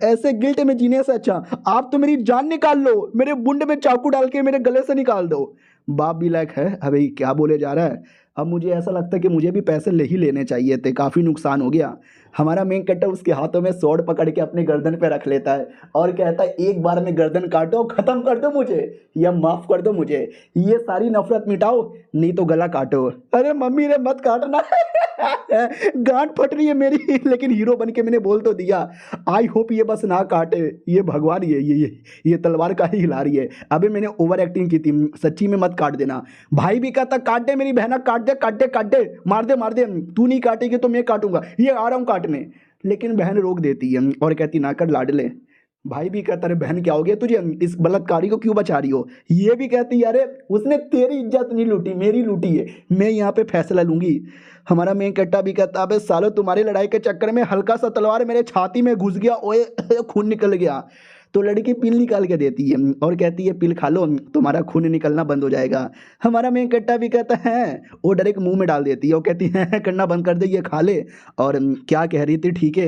S1: ऐसे गिल्ट में जीने से अच्छा आप तो मेरी जान निकाल लो, मेरे बुंड में चाकू डाल के मेरे गले से निकाल दो। बाप भी लायक है अबे क्या बोले जा रहा है। अब मुझे ऐसा लगता है कि मुझे भी पैसे ले ही लेने चाहिए थे, काफ़ी नुकसान हो गया। हमारा मेन कैरेक्टर उसके हाथों में स्वॉर्ड पकड़ के अपने गर्दन पे रख लेता है और कहता है एक बार में गर्दन काटो, ख़त्म कर दो मुझे या माफ़ कर दो मुझे, ये सारी नफरत मिटाओ नहीं तो गला काटो। अरे मम्मी ने मत काटना गांठ फट रही है मेरी, लेकिन हीरो बन के मैंने बोल तो दिया। आई होप ये बस ना काटे, ये भगवान ये तलवार का ही हिला रही है। अभी मैंने ओवर एक्टिंग की थी, सच्ची में मत काट देना। भाई भी कहता काट दे मेरी बहना, काट दे काट दे काट दे, मार दे, तू नहीं काटेगी तो मैं काटूंगा, ये आ रहा हूँ काटने। लेकिन बहन रोक देती है और कहती ना कर लाडले। भाई भी कहता है बहन क्या हो गया तुझे, इस बलात्कारी को क्यों बचा रही हो। ये भी कहती है अरे उसने तेरी इज्जत नहीं लूटी, मेरी लूटी है, मैं यहाँ पे फैसला लूंगी। हमारा मेन कट्टा भी कहता अबे सालो तुम्हारी लड़ाई के चक्कर में हल्का सा तलवार मेरे छाती में घुस गया, ओए खून निकल गया। तो लड़की पिल निकाल के देती है और कहती है पिल खा लो तुम्हारा खून निकलना बंद हो जाएगा। हमारा मेन कट्टा भी कहता है वो डायरेक्ट मुंह में डाल देती है और कहती है करना बंद कर दे, ये खा ले। और क्या कह रही थी, ठीक है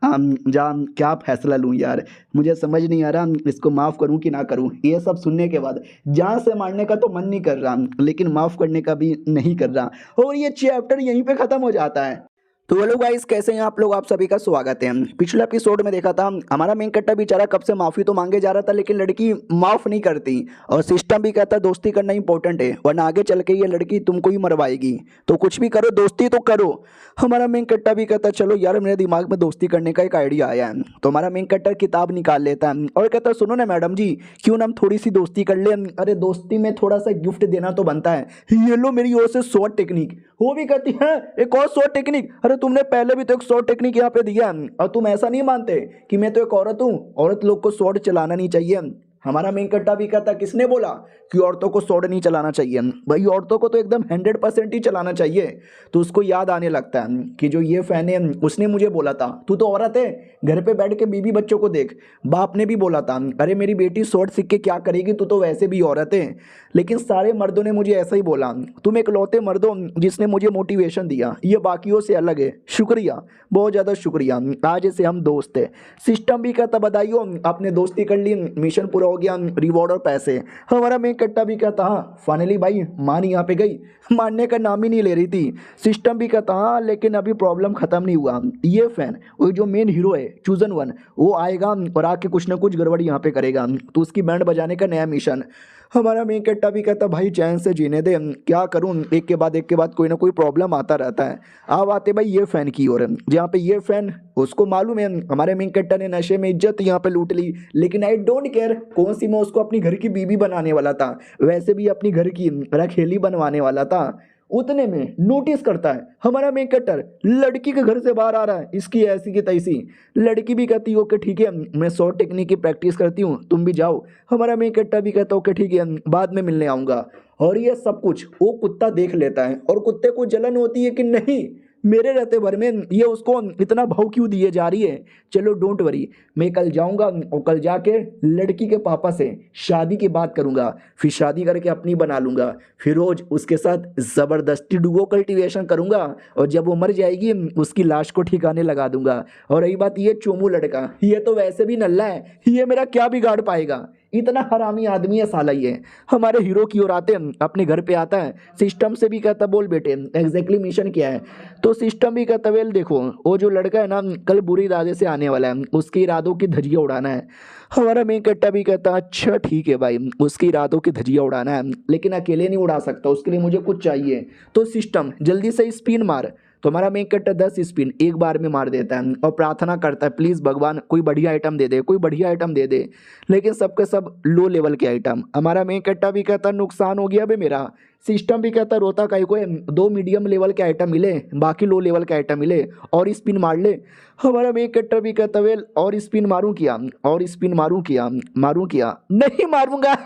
S1: जा, क्या फैसला लूँ यार, मुझे समझ नहीं आ रहा इसको माफ़ करूँ कि ना करूँ। ये सब सुनने के बाद जान से मारने का तो मन नहीं कर रहा, लेकिन माफ़ करने का भी नहीं कर रहा, और ये चैप्टर यहीं पे ख़त्म हो जाता है। तो हेलो गाइस, कैसे हैं आप लोग। आप सभी का स्वागत है। पिछले एपिसोड में देखा था हमारा मेन कट्टा बेचारा कब से माफी तो मांगे जा रहा था, लेकिन लड़की माफ नहीं करती और सिस्टम भी कहता दोस्ती करना इंपॉर्टेंट है, वरना आगे चल के ये लड़की तुमको ही मरवाएगी। तो कुछ भी करो, दोस्ती तो करो। हमारा मेन कट्टा भी कहता चलो यार, मेरे दिमाग में दोस्ती करने का एक आइडिया आया है। तो हमारा मेन कट्टा किताब निकाल लेता है और कहता सुनो ना मैडम जी, क्यों ना हम थोड़ी सी दोस्ती कर ले। अरे दोस्ती में थोड़ा सा गिफ्ट देना तो बनता है। ये लो मेरी ओर से शॉर्ट टेक्निक। वो भी कहती है एक और शॉर्ट टेक्निक। अरे तुमने पहले भी तो एक शॉर्ट टेक्निक यहाँ पे दिया और तुम ऐसा नहीं मानते कि मैं तो एक औरत हूँ, औरत लोग को शॉर्ट चलाना नहीं चाहिए। हमारा मेन कट्टा भी कहता किसने बोला कि औरतों को शॉर्ट नहीं चलाना चाहिए। भाई औरतों को तो एकदम 100% ही चलाना चाहिए। तो उसको याद आने लगता है कि जो ये फैन है उसने मुझे बोला था तू तो औरत है, घर पे बैठ के बीबी बच्चों को देख। बाप ने भी बोला था अरे मेरी बेटी शॉर्ट सीख के क्या करेगी, तू तो वैसे भी औरत है। लेकिन सारे मर्दों ने मुझे ऐसा ही बोला। तुम इकलौते मर्द हो जिसने मुझे मोटिवेशन दिया, ये बाकियों से अलग है। शुक्रिया, बहुत ज़्यादा शुक्रिया। आज से हम दोस्त है। सिस्टम भी कहता बधाइयो, आपने दोस्ती कर ली, मिशन पूरा हो गया, रिवॉर्ड और पैसे। हमारा मेन कट्टा भी कहता हाँ फाइनली भाई मान यहाँ पे गई, मानने का नाम ही नहीं ले रही थी। सिस्टम भी कहता हाँ लेकिन अभी प्रॉब्लम खत्म नहीं हुआ। ये फैन वो जो मेन हीरो है चूजन वन, वो आएगा और आके कुछ ना कुछ गड़बड़ी यहाँ पे करेगा। तो उसकी बैंड बजाने का नया मिशन। हमारा मेन कट्टा भी कहता भाई चैन से जीने दे, क्या करूं, एक के बाद कोई ना कोई प्रॉब्लम आता रहता है। अब आते भाई ये फैन की ओर, जहाँ पे ये फैन उसको मालूम है हमारे मेन कट्टा ने नशे में इज्जत यहाँ पे लूट ली, लेकिन आई डोंट केयर। कौन सी मैं उसको अपनी घर की बीबी बनाने वाला था, वैसे भी अपनी घर की रखेली बनवाने वाला था। उतने में नोटिस करता है हमारा मेन कट्टर लड़की के घर से बाहर आ रहा है, इसकी ऐसी की तैसी। लड़की भी कहती है ओके ठीक है, मैं शॉर्ट टेक्निक की प्रैक्टिस करती हूँ, तुम भी जाओ। हमारा मेन कट्टा भी कहता ओके ठीक है, बाद में मिलने आऊँगा। और ये सब कुछ वो कुत्ता देख लेता है और कुत्ते को जलन होती है कि नहीं मेरे रहते भर में ये उसको इतना भाव क्यों दिए जा रही है। चलो डोंट वरी, मैं कल जाऊंगा और कल जाके लड़की के पापा से शादी की बात करूंगा, फिर शादी करके अपनी बना लूंगा, फिर रोज उसके साथ ज़बरदस्ती डुओ कल्टीवेशन करूंगा और जब वो मर जाएगी उसकी लाश को ठिकाने लगा दूंगा। और रही बात ये चोमू लड़का, ये तो वैसे भी नल्ला है, ये मेरा क्या बिगाड़ पाएगा। इतना हरामी आदमी है साला ये। हमारे हीरो की ओर आते हैं, अपने घर पे आता है। सिस्टम से भी कहता बोल बेटे एग्जैक्टली मिशन क्या है। तो सिस्टम भी कहता वेल देखो वो जो लड़का है ना कल बुरी इरादे से आने वाला है, उसके इरादों की धज्जियां उड़ाना है। हमारा मेन कट्टा भी कहता अच्छा ठीक है भाई, उसके इरादों की धज्जियां उड़ाना है, लेकिन अकेले नहीं उड़ा सकता, उसके लिए मुझे कुछ चाहिए। तो सिस्टम जल्दी से स्पिन मार। तो हमारा मेन कट्टा 10 स्पिन एक बार में मार देता है और प्रार्थना करता है प्लीज़ भगवान कोई बढ़िया आइटम दे दे, कोई बढ़िया आइटम दे दे। लेकिन सबके सब लो लेवल के आइटम। हमारा मेन कट्टा भी कहता नुकसान हो गया बे मेरा। सिस्टम भी कहता रोता काहे को है, 2 मीडियम लेवल के आइटम मिले, बाकी लो लेवल के आइटम मिले, और स्पिन मार ले। हमारा मेन कट्टा भी कहता वेल और स्पिन मारूं किया, और स्पिन मारूं किया नहीं मारूंगा।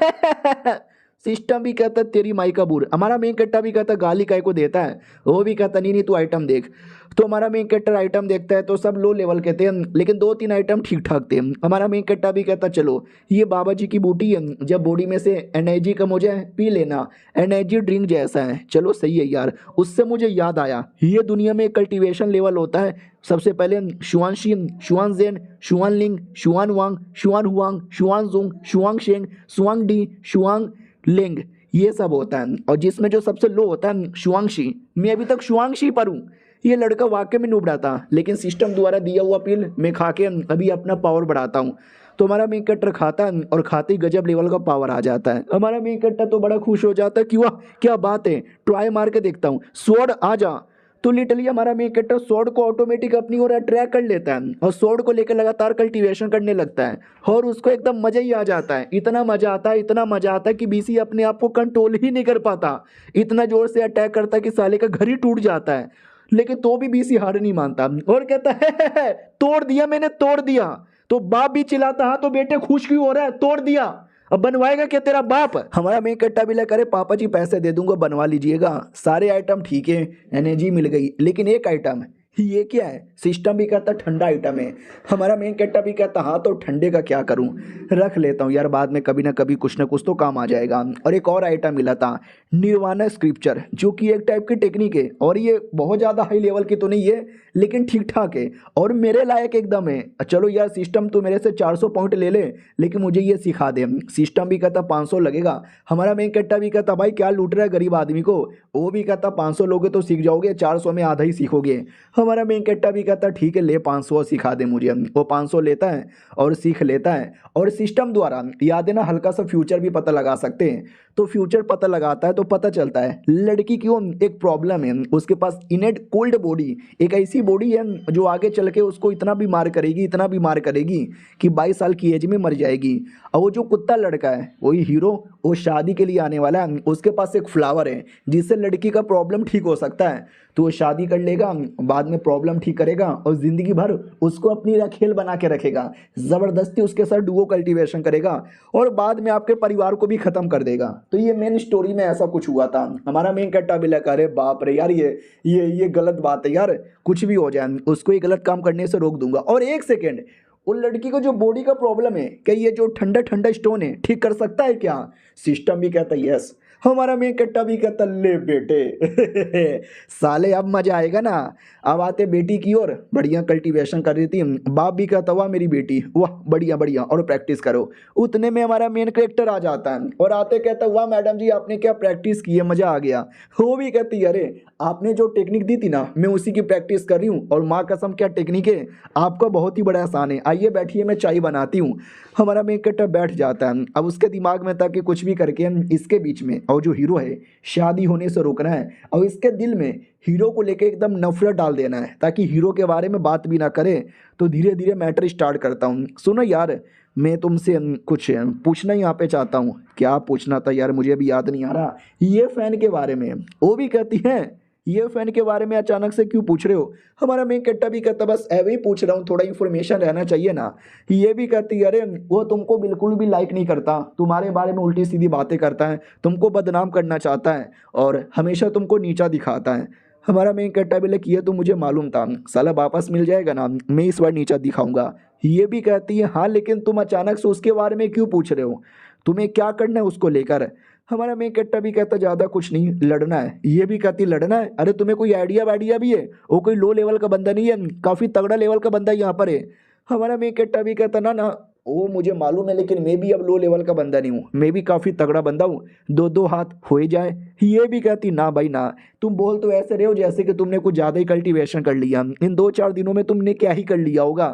S1: सिस्टम भी कहता तेरी माई का बुर। हमारा मेन कट्टा भी कहता गाली काय को देता है। वो भी कहता नहीं तू आइटम देख। तो हमारा मेन कट्टर आइटम देखता है तो सब लो लेवल के थे, लेकिन 2-3 आइटम ठीक ठाक थे। हमारा मेन कट्टा भी कहता चलो ये बाबा जी की बूटी है, जब बॉडी में से एनर्जी कम हो जाए पी लेना, एनर्जी ड्रिंक जैसा है। चलो सही है यार। उससे मुझे याद आया ये दुनिया में कल्टीवेशन लेवल होता है। सबसे पहले शुआन शीन, शुआन जेन, शुआन लिंग, शुआन वांग, शुआन हुआंग, शुआन जोंग, शुआंग शेंग, शुआंग डी, शुआंग लिंग, ये सब होता है। और जिसमें जो सबसे लो होता है शुआंगशी। मैं अभी तक शुआंगशी पर हूँ। ये लड़का वाकई में नुबड़ा था, लेकिन सिस्टम द्वारा दिया हुआ पिल मैं खा के अभी अपना पावर बढ़ाता हूँ। तो हमारा मेन कट्टर खाता है और खाते ही गजब लेवल का पावर आ जाता है। हमारा मेन कट्टर तो बड़ा खुश हो जाता है कि वाह क्या बात है, ट्राई मार के देखता हूँ, स्वॉर्ड आ जा। तो लिटरली हमारा मेन कट्टर स्वॉर्ड को ऑटोमेटिक अपनी ओर अट्रैक्ट कर लेता है और स्वॉर्ड को लेकर लगातार कल्टीवेशन करने लगता है और उसको एकदम मजा ही आ जाता है। इतना मजा आता है, इतना मजा आता है कि बीसी अपने आप को कंट्रोल ही नहीं कर पाता। इतना जोर से अटैक करता है कि साले का घर ही टूट जाता है, लेकिन तो भी बीसी हार नहीं मानता और कहता है तोड़ दिया मैंने, तोड़ दिया। तो बाप भी चिल्लाता हाँ तो बेटे खुश क्यों हो रहा है, तोड़ दिया, अब बनवाएगा क्या तेरा बाप। हमारा मेन कट्टा भी करे पापा जी पैसे दे दूंगा बनवा लीजिएगा। सारे आइटम ठीक है, एनर्जी मिल गई, लेकिन एक आइटम ये क्या है। सिस्टम भी कहता ठंडा आइटम है। हमारा मेन कट्टा भी कहता हाँ तो ठंडे का क्या करूं, रख लेता हूं यार, बाद में कभी ना कभी कुछ ना कुछ तो काम आ जाएगा। और एक और आइटम मिला था निर्वाणा स्क्रिप्चर, जो कि एक टाइप की टेक्निक है और ये बहुत ज़्यादा हाई लेवल की तो नहीं है, लेकिन ठीक ठाक है और मेरे लायक एकदम है। चलो यार सिस्टम तो मेरे से 400 पॉइंट ले ले, लेकिन मुझे ये सिखा दे। सिस्टम भी कहता 500 लगेगा। हमारा मेन कट्टा भी कहता भाई क्या लूट रहा है गरीब आदमी को। वो भी कहता 500 लोगे तो सीख जाओगे, 400 में आधा ही सीखोगे। हमारा मेन कट्टा भी कहता है ठीक है ले 500 सिखा दे मुझे। वो 500 लेता है और सीख लेता है, और सिस्टम द्वारा याद है ना हल्का सा फ्यूचर भी पता लगा सकते हैं। तो फ्यूचर पता लगाता है तो पता चलता है लड़की की वो एक प्रॉब्लम है, उसके पास इनेट कोल्ड बॉडी, एक ऐसी बॉडी है जो आगे चल के उसको इतना बीमार करेगी, इतना बीमार करेगी कि 22 साल की एज में मर जाएगी। और वो जो कुत्ता लड़का है वही हीरो, वो शादी के लिए आने वाला है, उसके पास एक फ्लावर है जिससे लड़की का प्रॉब्लम ठीक हो सकता है। तो वो शादी कर लेगा, बाद में प्रॉब्लम ठीक करेगा और ज़िंदगी भर उसको अपनी रखेल बना के रखेगा, ज़बरदस्ती उसके साथ डुओ कल्टीवेशन करेगा और बाद में आपके परिवार को भी ख़त्म कर देगा। तो ये मेन स्टोरी में ऐसा कुछ हुआ था। हमारा मेन कट्टा भी लगा अरे बाप रे यार ये गलत बात है यार, कुछ भी हो जाए उसको ये गलत काम करने से रोक दूंगा। और एक सेकेंड, वो लड़की को जो बॉडी का प्रॉब्लम है क्या ये जो ठंडा ठंडा स्टोन है ठीक कर सकता है क्या? सिस्टम भी कहता है यस। हमारा मेन कट्टा भी कहता ले बेटे साले अब मजा आएगा ना। अब आते बेटी की ओर, बढ़िया कल्टीवेशन कर रही थी, बाप भी कहता वाह मेरी बेटी वाह बढ़िया बढ़िया और प्रैक्टिस करो। उतने में हमारा मेन कैरेक्टर आ जाता है और आते कहता वाह मैडम जी आपने क्या प्रैक्टिस की है, मजा आ गया। वो भी कहती अरे आपने जो टेक्निक दी थी ना मैं उसी की प्रैक्टिस कर रही हूँ, और माँ कसम क्या टेक्निक है, आपका बहुत ही बड़ा आसान है, आइए बैठिए मैं चाय बनाती हूँ। हमारा मेन कैरेक्टर बैठ जाता है। अब उसके दिमाग में था कि कुछ भी करके हम इसके बीच में और जो हीरो है शादी होने से रोकना है, और इसके दिल में हीरो को लेके एकदम नफरत डाल देना है ताकि हीरो के बारे में बात भी ना करे। तो धीरे धीरे मैटर स्टार्ट करता हूँ। सुनो यार मैं तुमसे कुछ पूछना यहाँ पे चाहता हूँ। क्या पूछना था यार मुझे अभी याद नहीं आ रहा। ये फैन के बारे में। वो भी कहती है ये फैन के बारे में अचानक से क्यों पूछ रहे हो? हमारा मेन कट्टा भी कहता बस ऐसे ही पूछ रहा हूँ, थोड़ा इन्फॉर्मेशन रहना चाहिए ना। ये भी कहती अरे वो तुमको बिल्कुल भी लाइक नहीं करता, तुम्हारे बारे में उल्टी सीधी बातें करता है, तुमको बदनाम करना चाहता है और हमेशा तुमको नीचा दिखाता है। हमारा मेन कट्टा भी ये तो मुझे मालूम था, साला वापस मिल जाएगा ना, मैं इस बार नीचा दिखाऊंगा। ये भी कहती है हाँ लेकिन तुम अचानक से उसके बारे में क्यों पूछ रहे हो, तुम्हें क्या करना है उसको लेकर? हमारा मेन कट्टा भी कहता ज़्यादा कुछ नहीं, लड़ना है। ये भी कहती लड़ना है, अरे तुम्हें कोई आइडिया वाइडिया भी है? वो कोई लो लेवल का बंदा नहीं है, काफ़ी तगड़ा लेवल का बंदा यहाँ पर है। हमारा मेन कट्टा भी कहता ना ना वो मुझे मालूम है लेकिन मैं भी अब लो लेवल का बंदा नहीं हूँ, मैं भी काफ़ी तगड़ा बंदा हूँ, दो दो हाथ हो ही जाए। ये भी कहती ना भाई ना, तुम बोल तो ऐसे रहे हो जैसे कि तुमने कुछ ज़्यादा ही कल्टीवेशन कर लिया, इन 2-4 दिनों में तुमने क्या ही कर लिया होगा।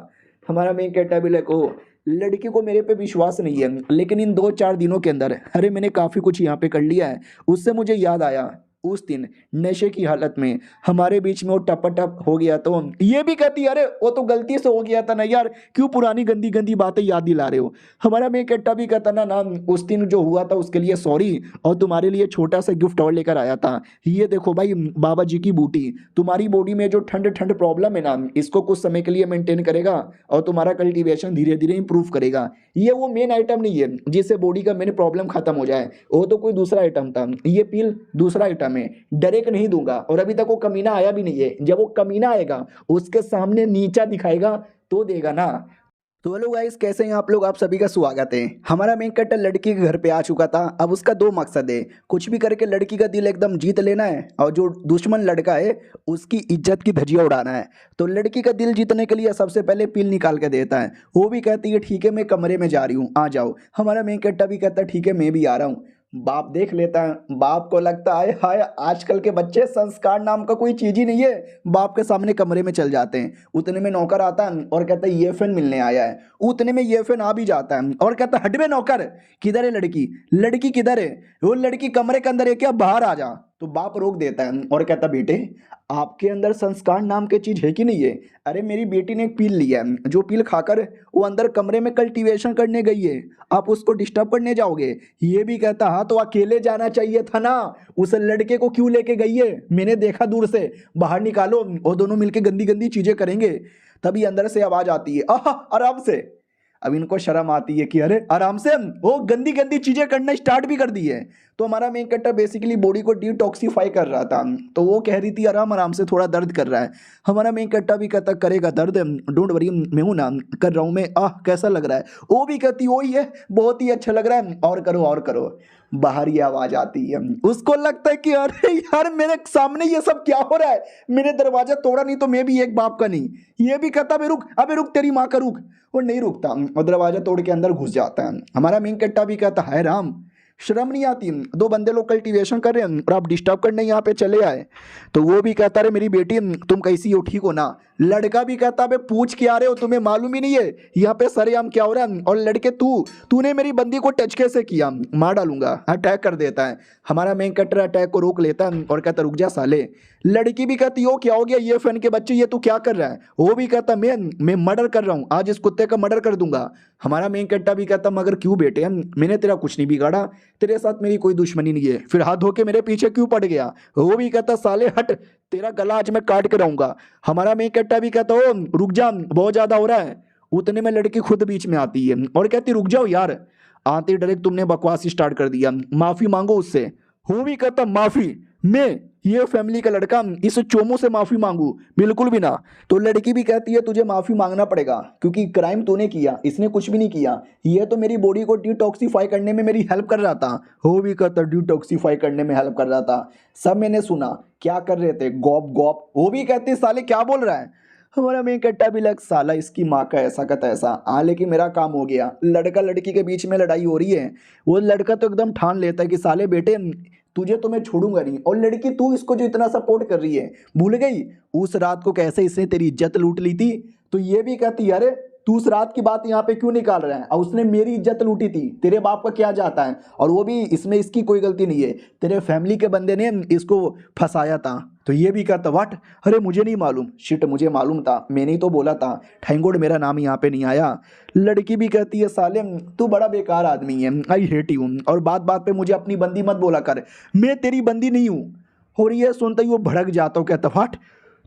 S1: हमारा मेन कट्टा भी ओ लड़की को मेरे पे विश्वास नहीं है लेकिन इन 2-4 दिनों के अंदर अरे मैंने काफ़ी कुछ यहाँ पे कर लिया है। उससे मुझे याद आया उस दिन नशे की हालत में हमारे बीच में वो टप हो गया। तो ये भी कहती अरे वो तो गलती से हो गया था ना यार, क्यों पुरानी गंदी गंदी बातें याद दिला रहे हो? हमारा मेन कट्टा भी कहता ना ना उस दिन जो हुआ था उसके लिए सॉरी, और तुम्हारे लिए छोटा सा गिफ्ट और लेकर आया था। ये देखो भाई बाबा जी की बूटी, तुम्हारी बॉडी में जो ठंड ठंड प्रॉब्लम है ना इसको कुछ समय के लिए मेंटेन करेगा और तुम्हारा कल्टीवेशन धीरे धीरे इंप्रूव करेगा। ये वो मेन आइटम नहीं है जिससे बॉडी का मेन प्रॉब्लम खत्म हो जाए, वो तो कोई दूसरा आइटम था, ये पिल दूसरा आइटम है। डायरेक्ट नहीं दूंगा और अभी तक वो कमीना आया भी नहीं है, जब वो कमीना आएगा उसके सामने नीचा दिखाएगा तो देगा ना। तो हेलो गाइस कैसे हैं आप लोग, आप सभी का स्वागत है। हमारा मेन कैरेक्टर लड़की के घर पे आ चुका था। अब उसका 2 मकसद है, कुछ भी करके लड़की का दिल एकदम जीत लेना है और जो दुश्मन लड़का है उसकी इज्जत की धज्जियां उड़ाना है। तो लड़की का दिल जीतने के लिए सबसे पहले पिल निकाल के देता है। वो भी कहती है ठीक है मैं कमरे में जा रही हूँ आ जाओ। हमारा मेन कैरेक्टर भी कहता है ठीक है मैं भी आ रहा हूँ। बाप देख लेता है, बाप को लगता है हाय आजकल के बच्चे संस्कार नाम का कोई चीज ही नहीं है, बाप के सामने कमरे में चल जाते हैं। उतने में नौकर आता है और कहता है ये फैन मिलने आया है। उतने में ये फैन आ भी जाता है और कहता है हट बे नौकर, किधर है लड़की, लड़की किधर है? वो लड़की कमरे के अंदर है क्या, बाहर आ जा। तो बाप रोक देता है और कहता बेटे आपके अंदर संस्कार नाम की चीज है कि नहीं है? अरे मेरी बेटी ने एक पील लिया है, जो पील खाकर वो अंदर कमरे में कल्टीवेशन करने गई है, आप उसको डिस्टर्ब करने जाओगे? ये भी कहता हाँ तो अकेले जाना चाहिए था ना, उस लड़के को क्यों लेके गई है? मैंने देखा दूर से, बाहर निकालो और दोनों मिलके गंदी गंदी चीजें करेंगे। तभी अंदर से आवाज आती है आहा आराम से। अब इनको शर्म आती है कि अरे आराम से, वो गंदी गंदी चीजें करना स्टार्ट भी कर दी है। तो हमारा मेन कैरेक्टर बेसिकली बॉडी को डिटॉक्सिफाई कर रहा था, तो वो कह रही थी आराम आराम से, थोड़ा दर्द कर रहा है। हमारा मेन कैरेक्टर भी कहता करेगा दर्द, डोंट वरी मैं हूं ना, कर रहा हूं मैं, कैसा लग रहा है? वो भी कहती वही है बहुत ही अच्छा लग रहा है, और करो और करो। बाहर ये आवाज आती है, उसको लगता है कि अरे यार मेरे सामने ये सब क्या हो रहा है, मैंने दरवाजा तोड़ा नहीं तो मैं भी एक बाप का नहीं। ये भी कहता अबे रुक तेरी माँ का रुक। वो नहीं रुकता और दरवाजा तोड़ के अंदर घुस जाता है। हमारा मेन कैरेक्टर भी कहता है राम शर्म नहीं आती? दो बंदे लोग कल्टीवेशन कर रहे हैं और आप डिस्टर्ब करने यहाँ पे चले आए। तो वो भी कहता रहे मेरी बेटी तुम कैसी हो, ठीक हो ना? लड़का भी कहता है पूछ के आ रहे हो, तुम्हें मालूम ही नहीं है यहाँ पे सरेआम क्या हो रहा है? और लड़के तूने मेरी बंदी को टच कैसे किया? मार डालूंगा, अटैक कर देता है। हमारा मेन कैरेक्टर अटैक को रोक लेता है और कहता रुक जा साले। लड़की भी कहती हो क्या हो गया ये फैन के बच्चे, ये तू क्या कर रहा है? वो भी कहता मैं मर्डर कर रहा हूँ, आज इस कुत्ते का मर्डर कर दूंगा। हमारा मेन कैरेक्टर भी कहता मगर क्यों बेटे, मैंने तेरा कुछ नहीं बिगाड़ा, तेरे साथ मेरी कोई दुश्मनी नहीं है, फिर हाथ धो के मेरे पीछे क्यों पड़ गया? वो भी कहता साले हट, तेरा गला आज मैं काट के रहूंगा। हमारा मेन कैरेक्टर भी कहता हो रुक जा बहुत ज्यादा हो रहा है। उतने में लड़की खुद बीच में आती है और कहती रुक जाओ यार, आते डायरेक्ट तुमने बकवास स्टार्ट कर दिया, माफी मांगो उससे। वो भी कहता माफी? मैं ये फैमिली का लड़का इस चोमू से माफी मांगू? बिल्कुल भी ना। तो लड़की भी कहती है तुझे माफी मांगना पड़ेगा क्योंकि क्राइम तूने किया, इसने कुछ भी नहीं किया, ये तो मेरी बॉडी को डिटॉक्सिफाई करने में मेरी हेल्प कर रहा था। वो भी कहता डिटॉक्सिफाई करने में हेल्प कर रहा था, सब मैंने सुना, क्या कर रहे थे गॉप गॉप? वो भी कहते साले क्या बोल रहा है? हमारा मेन कट्टा भी लग साला इसकी माँ का ऐसा का तैसा। लेकिन मेरा काम हो गया, लड़का लड़की के बीच में लड़ाई हो रही है, वो लड़का तो एकदम ठान लेता है कि साले बेटे तुझे तो मैं छोड़ूंगा नहीं। और लड़की तू इसको जो इतना सपोर्ट कर रही है, भूल गई उस रात को कैसे इसने तेरी इज्जत लूट ली थी? तो ये भी कहती अरे तू उस रात की बात यहाँ पे क्यों निकाल रहा है, और उसने मेरी इज्जत लूटी थी, तेरे बाप का क्या जाता है? और वो भी इसमें इसकी कोई गलती नहीं है, तेरे फैमिली के बंदे ने इसको फंसाया था। तो ये भी कहता व्हाट, अरे मुझे नहीं मालूम, शिट मुझे मालूम था, मैंने ही तो बोला था, थैंक गॉड मेरा नाम यहाँ पे नहीं आया। लड़की भी कहती है साले तू बड़ा बेकार आदमी है, आई हेट यू, और बात बात पे मुझे अपनी बंदी मत बोला कर, मैं तेरी बंदी नहीं हूँ। और ये सुनते ही वो भड़क जाता हूँ, कहता व्हाट,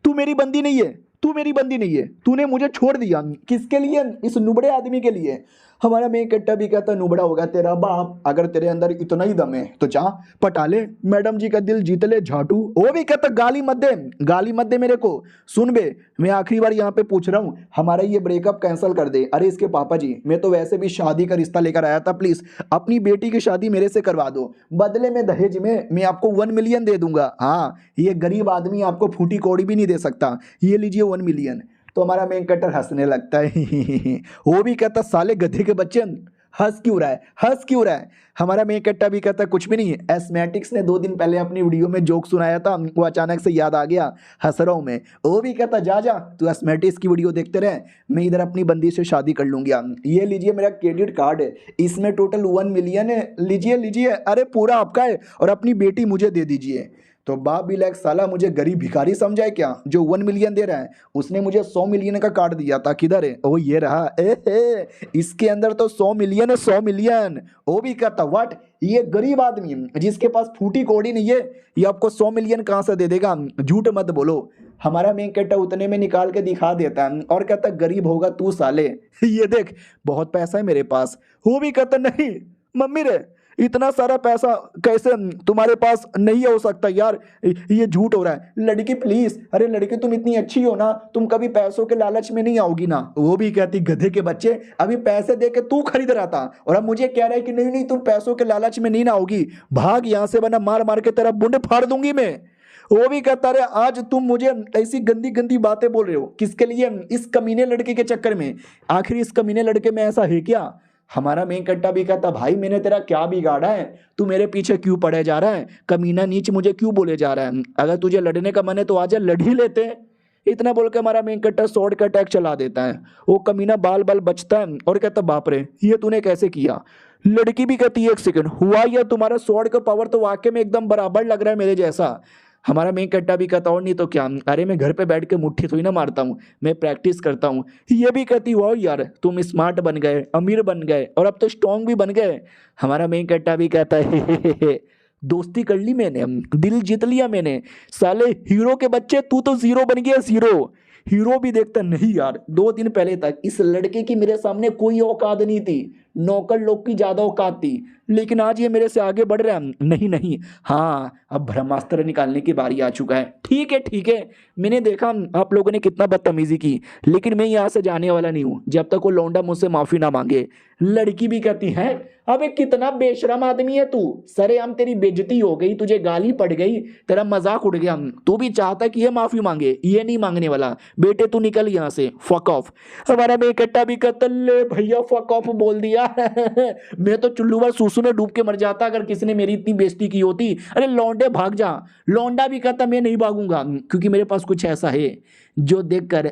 S1: तू मेरी बंदी नहीं है, तू मेरी बंदी नहीं है, तूने मुझे छोड़ दिया किसके लिए? इस नुबड़े आदमी के लिए। हमारा मेन कट्टा भी कहता नुबड़ा होगा तेरा बाप, अगर तेरे अंदर इतना ही दम है तो जा पटा ले, मैडम जी का दिल जीत ले झाटू। वो भी कहता गाली मत दे, गाली मत दे मेरे को, सुन बे मैं आखिरी बार यहाँ पे पूछ रहा हूँ, हमारा ये ब्रेकअप कैंसिल कर दे। अरे इसके पापा जी मैं तो वैसे भी शादी का रिश्ता लेकर आया था, प्लीज अपनी बेटी की शादी मेरे से करवा दो, बदले में दहेज में मैं आपको 1 मिलियन दे दूंगा। हाँ ये गरीब आदमी आपको फूटी कौड़ी भी नहीं दे सकता, ये लीजिए 1 मिलियन। तो हमारा मेन कटर हंसने लगता है वो भी कहता साले गधे के बच्चे हंस क्यों रहा है, हंस क्यों रहा है? हमारा मेन कट्टा भी कहता कुछ भी नहीं, एस्मेटिक्स ने 2 दिन पहले अपनी वीडियो में जोक सुनाया था, वो अचानक से याद आ गया, हंस रहा हूँ मैं। वो भी कहता जा जा तू एस्मेटिक्स की वीडियो देखते रहे, मैं इधर अपनी बंदी से शादी कर लूंगी। ये लीजिए मेरा क्रेडिट कार्ड है, इसमें टोटल 1 मिलियन है, लीजिए लीजिए, अरे पूरा आपका है, और अपनी बेटी मुझे दे दीजिए। तो बाप भी लाइक साला मुझे गरीब भिखारी समझा है क्या जो 1 मिलियन दे रहा है? उसने मुझे 100 मिलियन का कार्ड दिया था, किधर है? ओ ये रहा, इसके अंदर तो 100 मिलियन है, 100 मिलियन। वो भी कहता व्हाट, ये गरीब आदमी जिसके पास फूटी कौड़ी नहीं है ये आपको 100 मिलियन कहाँ से दे देगा? झूठ मत बोलो। हमारा मेन कैरेक्टर उतने में निकाल के दिखा देता है और कहता गरीब होगा तू साले, ये देख बहुत पैसा है मेरे पास। वो भी कहता नहीं मम्मी रे इतना सारा पैसा कैसे तुम्हारे पास नहीं हो सकता यार, ये झूठ हो रहा है। लड़की प्लीज, अरे लड़की तुम इतनी अच्छी हो ना, तुम कभी पैसों के लालच में नहीं आओगी ना। वो भी कहती गधे के बच्चे, अभी पैसे दे के तू खरीद रहा था और अब मुझे कह रहा है कि नहीं नहीं तुम पैसों के लालच में नहीं ना आओगी, भाग यहाँ से वरना मार मार के तेरा बुंड फाड़ दूंगी मैं। वो भी कहता रहे आज तुम मुझे ऐसी गंदी गंदी बातें बोल रहे हो किसके लिए? इस कमीने लड़के के चक्कर में। आखिर इस कमीने लड़के में ऐसा है क्या? हमारा मेन कट्टा भी कहता भाई मैंने तेरा क्या बिगाड़ा है, तू मेरे पीछे क्यों पड़े जा रहा है, कमीना नीच मुझे क्यों बोले जा रहा है? अगर तुझे लड़ने का मन है तो आजा लड़ ही लेते हैं। इतना बोल के हमारा मेन कट्टा स्वॉर्ड का अटैक चला देता है। वो कमीना बाल बाल बचता है और कहता बाप रे ये तूने कैसे किया? लड़की भी कहती है एक सेकंड हुआ या तुम्हारा स्वॉर्ड का पावर तो वाकई में एकदम बराबर लग रहा है मेरे जैसा। हमारा मेन कट्टा भी कहता और नहीं तो क्या, अरे मैं घर पे बैठ के मुट्ठी थोड़ी ना मारता हूँ, मैं प्रैक्टिस करता हूँ। ये भी कहती वाह यार तुम स्मार्ट बन गए, अमीर बन गए और अब तो स्ट्रॉन्ग भी बन गए। हमारा मेन कट्टा भी कहता है दोस्ती कर ली मैंने, दिल जीत लिया मैंने, साले हीरो के बच्चे तू तो जीरो बन गया जीरो। हीरो भी देखता नहीं यार, 2 दिन पहले तक इस लड़के की मेरे सामने कोई औकात नहीं थी, नौकर लोग की ज्यादा औकात थी, लेकिन आज ये मेरे से आगे बढ़ रहा है। नहीं नहीं हाँ अब ब्रह्मास्त्र निकालने की बारी आ चुका है। ठीक है मैंने देखा आप लोगों ने कितना बदतमीजी की, लेकिन मैं यहाँ से जाने वाला नहीं हूँ जब तक वो लौंडा मुझसे माफी ना मांगे। लड़की भी कहती है अबे कितना बेशरम आदमी है तू, सरेआम तेरी बेइज्जती हो गई, तुझे गाली पड़ गई, तेरा मजाक उड़ गया, तू भी चाहता कि ये माफी मांगे, ये नहीं मांगने वाला, बेटे तू निकल यहाँ से, फक ऑफ। हमारा मेकट्टा भी कहता ले भैया फक ऑफ बोल दिया,
S2: यार मैं तो चुल्लू भर सूसू में डूब के मर जाता अगर किसी ने मेरी इतनी बेइज्जती की होती। अरे लौंडे भाग जा। लौंडा भी कहता मैं नहीं भागूंगा, क्योंकि मेरे पास कुछ ऐसा है जो देखकर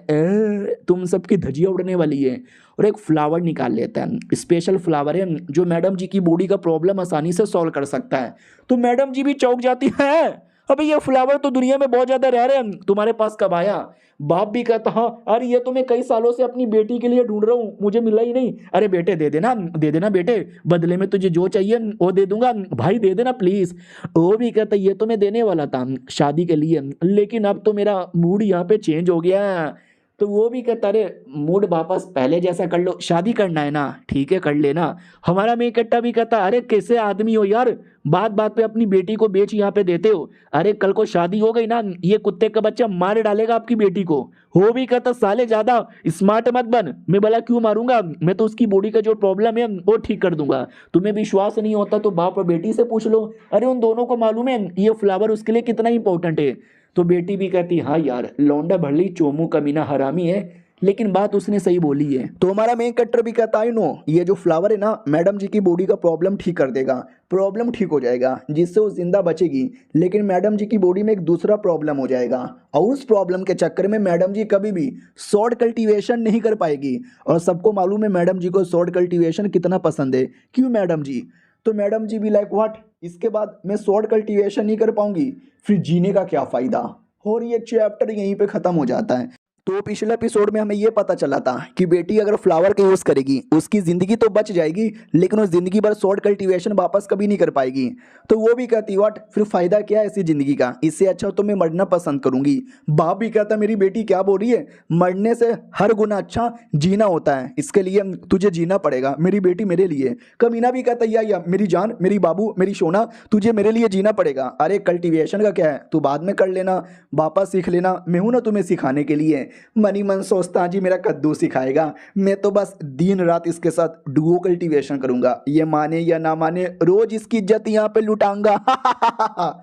S2: तुम सबकी धजिया उड़ने वाली है। और एक फ्लावर निकाल लेता है, स्पेशल फ्लावर है जो मैडम जी की बॉडी का प्रॉब्लम आसानी से सॉल्व कर सकता है। तो मैडम जी भी चौंक जाती है, अबे ये फ्लावर तो दुनिया में बहुत ज्यादा रह रहे हैं, तुम्हारे पास कब आया? बाप भी कहता हाँ अरे ये तो मैं कई सालों से अपनी बेटी के लिए ढूंढ रहा हूँ, मुझे मिला ही नहीं। अरे बेटे दे देना बेटे, बदले में तुझे जो चाहिए वो दे दूंगा, भाई दे देना प्लीज। वो भी कहता ये तो मैं देने वाला था शादी के लिए, लेकिन अब तो मेरा मूड यहाँ पे चेंज हो गया। तो वो भी कहता अरे मूड वापस पहले जैसा कर लो, शादी करना है ना, ठीक है कर लेना। हमारा मेन कट्टा भी कहता अरे कैसे आदमी हो यार, बात बात पे अपनी बेटी को बेच यहाँ पे देते हो। अरे कल को शादी हो गई ना, ये कुत्ते का बच्चा मार डालेगा आपकी बेटी को। वो भी कहता साले ज्यादा स्मार्ट मत बन। मैं बोला क्यों मारूंगा, मैं तो उसकी बॉडी का जो प्रॉब्लम है वो ठीक कर दूंगा। तुम्हें विश्वास नहीं होता तो बाप और बेटी से पूछ लो। अरे उन दोनों को मालूम है ये फ्लावर उसके लिए कितना इंपॉर्टेंट है। तो बेटी भी कहती हाँ यार लौंडा भरली चोमू कमीना हरामी है, लेकिन बात उसने सही बोली है।
S1: तो हमारा मेन कैरेक्टर भी कहता है नो ये जो फ्लावर है ना मैडम जी की बॉडी का प्रॉब्लम ठीक कर देगा, प्रॉब्लम ठीक हो जाएगा जिससे वो जिंदा बचेगी। लेकिन मैडम जी की बॉडी में एक दूसरा प्रॉब्लम हो जाएगा और उस प्रॉब्लम के चक्कर में मैडम जी कभी भी शॉर्ट कल्टीवेशन नहीं कर पाएगी। और सबको मालूम है मैडम जी को शॉर्ट कल्टीवेशन कितना पसंद है, क्यों मैडम जी? तो मैडम जी भी लाइक व्हाट, इसके बाद मैं शॉर्ट कल्टीवेशन नहीं कर पाऊंगी, फिर जीने का क्या फायदा? और ये चैप्टर यहीं पे खत्म हो जाता है। तो पिछले एपिसोड में हमें ये पता चला था कि बेटी अगर फ्लावर का यूज़ करेगी उसकी ज़िंदगी तो बच जाएगी, लेकिन वो ज़िंदगी भर शॉर्ट कल्टीवेशन वापस कभी नहीं कर पाएगी। तो वो भी कहती व्हाट, फिर फ़ायदा क्या है ऐसी ज़िंदगी का, इससे अच्छा तो मैं मरना पसंद करूंगी। बाप भी कहता मेरी बेटी क्या बोल रही है, मरने से हर गुना अच्छा जीना होता है, इसके लिए तुझे जीना पड़ेगा मेरी बेटी मेरे लिए। कमीना भी कहता या मेरी जान मेरी बाबू मेरी सोना तुझे मेरे लिए जीना पड़ेगा। अरे कल्टीवेशन का क्या है, तू बाद में कर लेना, वापस सीख लेना, मैं हूं ना तुम्हें सिखाने के लिए। मनी मन सोचता जी मेरा कद्दू सिखाएगा, मैं तो बस दिन रात इसके साथ डुओ कल्टीवेशन करूंगा, ये माने या ना माने रोज इसकी इज्जत यहाँ पे लुटाऊंगा।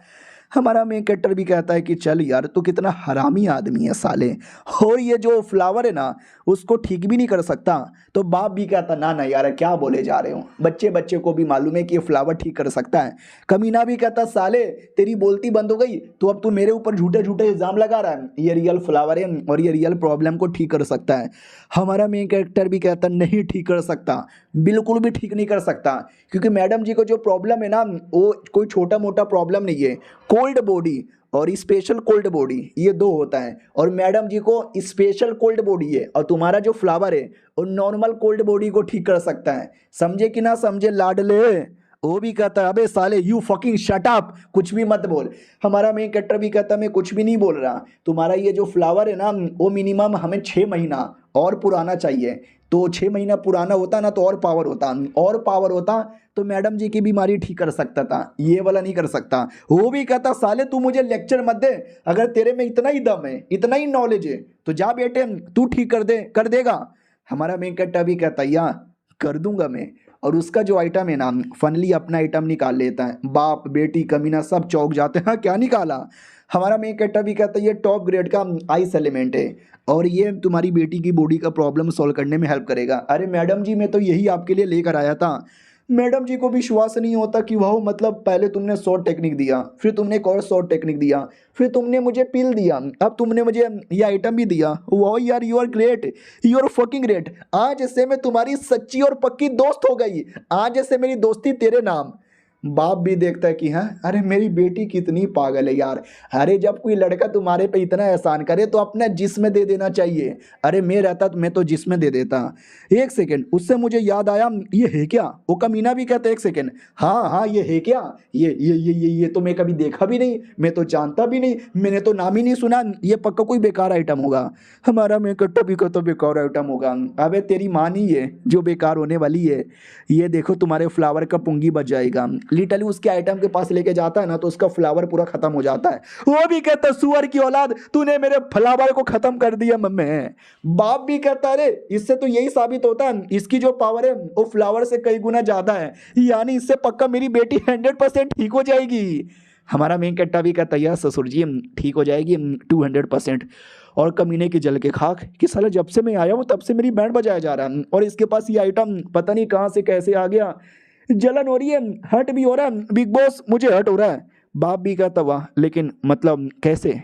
S1: हमारा मेन कैरेक्टर भी कहता है कि चल यार तू कितना हरामी आदमी है साले, और ये जो फ्लावर है ना उसको ठीक भी नहीं कर सकता। तो बाप भी कहता ना ना यार क्या बोले जा रहे हो, बच्चे बच्चे को भी मालूम है कि ये फ्लावर ठीक कर सकता है। कमीना भी कहता साले तेरी बोलती बंद हो गई तो अब तू मेरे ऊपर झूठे झूठे इल्जाम लगा रहा है, ये रियल फ्लावर है और ये रियल प्रॉब्लम को ठीक कर सकता है। हमारा मेन कैरेक्टर भी कहता नहीं ठीक कर सकता, बिल्कुल भी ठीक नहीं कर सकता, क्योंकि मैडम जी को जो प्रॉब्लम है ना वो कोई छोटा मोटा प्रॉब्लम नहीं है। कोल्ड बॉडी और स्पेशल कोल्ड बॉडी ये दो होता है, और मैडम जी को स्पेशल कोल्ड बॉडी है और तुम्हारा जो फ्लावर है वो नॉर्मल कोल्ड बॉडी को ठीक कर सकता है। समझे कि ना समझे लाडले? वो भी कहता है अबे साले यू फकिंग शट अप, कुछ भी मत बोल। हमारा मेन कैरेक्टर भी कहता है मैं कुछ भी नहीं बोल रहा, तुम्हारा ये जो फ्लावर है ना वो मिनिमम हमें 6 महीना और पुराना चाहिए। तो 6 महीना पुराना होता ना तो और पावर होता, और पावर होता तो मैडम जी की बीमारी ठीक कर सकता था, ये वाला नहीं कर सकता। वो भी कहता साले तू मुझे लेक्चर मत दे, अगर तेरे में इतना ही दम है इतना ही नॉलेज है तो जा बेटे तू ठीक कर देगा। हमारा मेन कैरेक्टर भी कहता या कर दूंगा मैं, और उसका जो आइटम है ना फनली अपना आइटम निकाल लेता है। बाप बेटी कमीना सब चौंक जाते हैं, क्या निकाला? हमारा मेन कैरेक्टर भी कहता है ये टॉप ग्रेड का आइस एलिमेंट है और ये तुम्हारी बेटी की बॉडी का प्रॉब्लम सॉल्व करने में हेल्प करेगा। अरे मैडम जी मैं तो यही आपके लिए लेकर आया था। मैडम जी को विश्वास नहीं होता कि वाह मतलब पहले तुमने शॉर्ट टेक्निक दिया, फिर तुमने एक और शॉर्ट टेक्निक दिया, फिर तुमने मुझे पिल दिया, अब तुमने मुझे ये आइटम भी दिया। वाह यार you are great, you are fucking great. आज से मैं तुम्हारी सच्ची और पक्की दोस्त हो गई, आज से मेरी दोस्ती तेरे नाम। बाप भी देखता है कि हाँ अरे मेरी बेटी कितनी पागल है यार। अरे जब कोई लड़का तुम्हारे पे इतना एहसान करे तो अपना जिस्म दे देना चाहिए। अरे मैं रहता तो मैं तो जिस्म दे देता। एक सेकेंड, उससे मुझे याद आया ये है क्या? वो कमीना भी कहता है एक सेकेंड, हाँ हाँ ये है क्या? ये तो मैं कभी देखा भी नहीं, मैं तो जानता भी नहीं, मैंने तो नाम ही नहीं सुना, ये पक्का कोई बेकार आइटम होगा। हमारा मैं कट्टा भी कहता बेकार आइटम होगा। अबे तेरी माँ नहीं है जो बेकार होने वाली है, ये देखो तुम्हारे फ्लावर का पुंगी बच जाएगा। लिटरली उसके आइटम के पास लेके जाता है ना तो उसका फ्लावर पूरा खत्म हो जाता है। वो भी कहता सुअर की औलाद तूने मेरे फ्लावर को खत्म कर दिया मम्मी। बाप भी कहता अरे इससे तो यही साबित होता है इसकी जो पावर है वो फ्लावर से कई गुना ज्यादा है, यानी इससे पक्का मेरी बेटी 100% ठीक हो जाएगी। हमारा मेन कैरेक्टर भी कहता है ससुर जी ठीक हो जाएगी 200%।
S2: और कमीने की जल के खाक कि साला जब से मैं आया हूँ तब से मेरी बैंड बजाया जा रहा है और इसके पास ये आइटम पता नहीं कहाँ से कैसे आ गया। जलन हो रही है, हर्ट भी हो रहा है बिग बॉस, मुझे हर्ट हो रहा है। बाप भी कहता वाह, लेकिन मतलब कैसे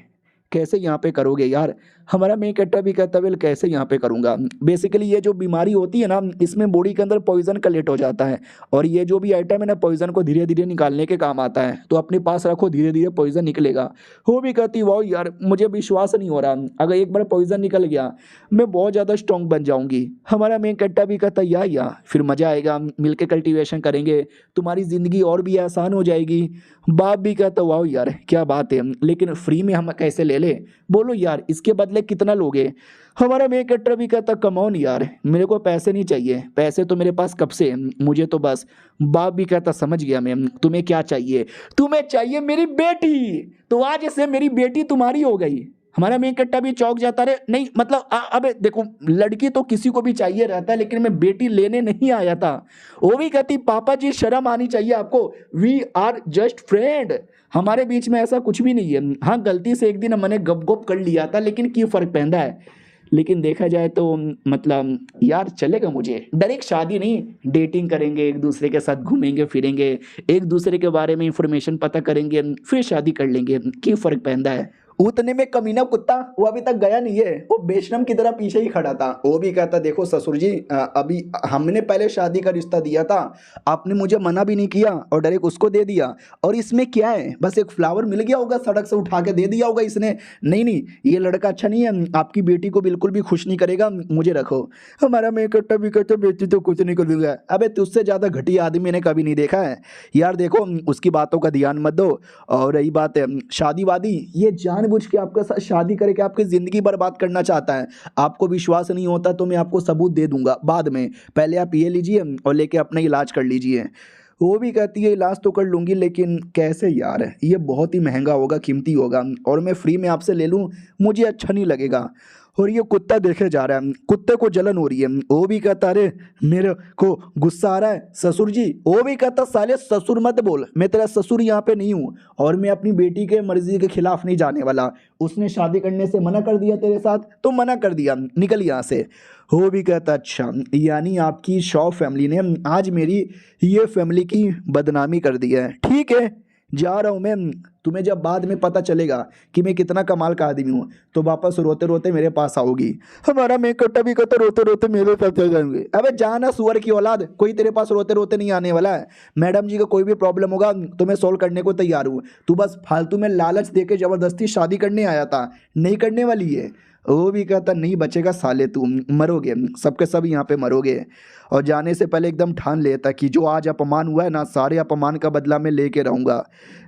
S2: कैसे यहाँ पे करोगे यार। हमारा मेन कैरेक्टर भी कहता वेल कैसे यहाँ पे करूँगा। बेसिकली ये जो बीमारी होती है ना, इसमें बॉडी के अंदर पॉइजन कलेक्ट हो जाता है और ये जो भी आइटम है ना, पॉइजन को धीरे धीरे निकालने के काम आता है। तो अपने पास रखो, धीरे धीरे पॉइजन निकलेगा। वो भी कहती वाह यार, मुझे विश्वास नहीं हो रहा, अगर एक बार पॉइजन निकल गया मैं बहुत ज़्यादा स्ट्रॉन्ग बन जाऊंगी। हमारा मेन कैरेक्टर भी कहता या फिर मज़ा आएगा, मिलके कल्टीवेशन करेंगे, तुम्हारी ज़िंदगी और भी आसान हो जाएगी। बाप भी कहता वाह यार क्या बात है, लेकिन फ्री में हम कैसे ले ले, बोलो यार इसके बदले कितना लोगे। हमारा मेन कैरेक्टर भी कहता कमॉन यार, मेरे को पैसे नहीं चाहिए, पैसे तो मेरे पास कब से हैं, मुझे तो बस। बाप भी कहता समझ गया मैं, तुम्हें क्या चाहिए, तुम्हें चाहिए मेरी बेटी, तो आज से मेरी बेटी तुम्हारी हो गई। हमारा मेन कैरेक्टर भी चौंक जाता रे, नहीं मतलब अबे देखो लड़की तो किसी को भी चाहिए रहता है, लेकिन मैं बेटी लेने नहीं आया था। वो भी कहती पापा जी शर्म आनी चाहिए आपको, वी आर जस्ट फ्रेंड, हमारे बीच में ऐसा कुछ भी नहीं है। हाँ गलती से एक दिन मैंने गप गप कर लिया था, लेकिन क्यों फर्क पैदा है। लेकिन देखा जाए तो मतलब यार चलेगा मुझे, डायरेक्ट शादी नहीं, डेटिंग करेंगे, एक दूसरे के साथ घूमेंगे फिरेंगे, एक दूसरे के बारे में इंफॉर्मेशन पता करेंगे, फिर शादी कर लेंगे, क्यों फर्क पैदा है।
S1: उतने में कमीना कुत्ता वो अभी तक गया नहीं है, वो बेशरम की तरह पीछे ही खड़ा था। वो भी कहता देखो ससुर जी, अभी हमने पहले शादी का रिश्ता दिया था, आपने मुझे मना भी नहीं किया और डायरेक्ट उसको दे दिया, और इसमें क्या है, बस एक फ्लावर मिल गया होगा, सड़क से उठा के दे दिया होगा इसने। नहीं नहीं ये लड़का अच्छा नहीं है, आपकी बेटी को बिल्कुल भी खुश नहीं करेगा, मुझे रखो। हमारा मेकअप भी कहते बेटी तो कुछ नहीं कर दूंगा। अबे तुझसे ज़्यादा घटिया आदमी ने कभी नहीं देखा है यार, देखो उसकी बातों का ध्यान मत दो। और रही बात है शादी वादी, ये जानबूझ के आपके साथ शादी करके आपकी ज़िंदगी बर्बाद करना चाहता है। आपको विश्वास नहीं होता तो मैं आपको सबूत दे दूंगा बाद में, पहले आप ये लीजिए और लेके अपना इलाज कर लीजिए। वो भी कहती है इलाज तो कर लूँगी, लेकिन कैसे यार, ये बहुत ही महंगा होगा, कीमती होगा, और मैं फ्री में आपसे ले लूँ मुझे अच्छा नहीं लगेगा। और ये कुत्ता देखे जा रहा है, कुत्ते को जलन हो रही है। वो भी कहता अरे मेरे को गुस्सा आ रहा है ससुर जी। वो भी कहता साले ससुर मत बोल, मैं तेरा ससुर यहाँ पे नहीं हूँ और मैं अपनी बेटी के मर्जी के खिलाफ नहीं जाने वाला। उसने शादी करने से मना कर दिया तेरे साथ तो मना कर दिया, निकल यहाँ से। वो भी कहता अच्छा, यानी आपकी शॉ फैमिली ने आज मेरी ये फैमिली की बदनामी कर दी है, ठीक है जा रहा हूँ मैं। तुम्हें जब बाद में पता चलेगा कि मैं कितना कमाल का आदमी हूँ तो वापस रोते रोते मेरे पास आओगी। हमारा मेकअप भी कहता रोते रोते मेरे साथ चल जाएंगे। अबे जाना सुअर की औलाद, कोई तेरे पास रोते रोते नहीं आने वाला है। मैडम जी का कोई भी प्रॉब्लम होगा तो मैं सॉल्व करने को तैयार हूँ, तू बस फालतू में लालच दे के ज़बरदस्ती शादी करने आया था, नहीं करने वाली है। वो भी कहता नहीं बचेगा साले, तू मरोगे, सबके सब यहाँ पे मरोगे। और जाने से पहले एकदम ठान लेता कि जो आज अपमान हुआ है ना, सारे अपमान का बदला मैं लेके रहूँगा,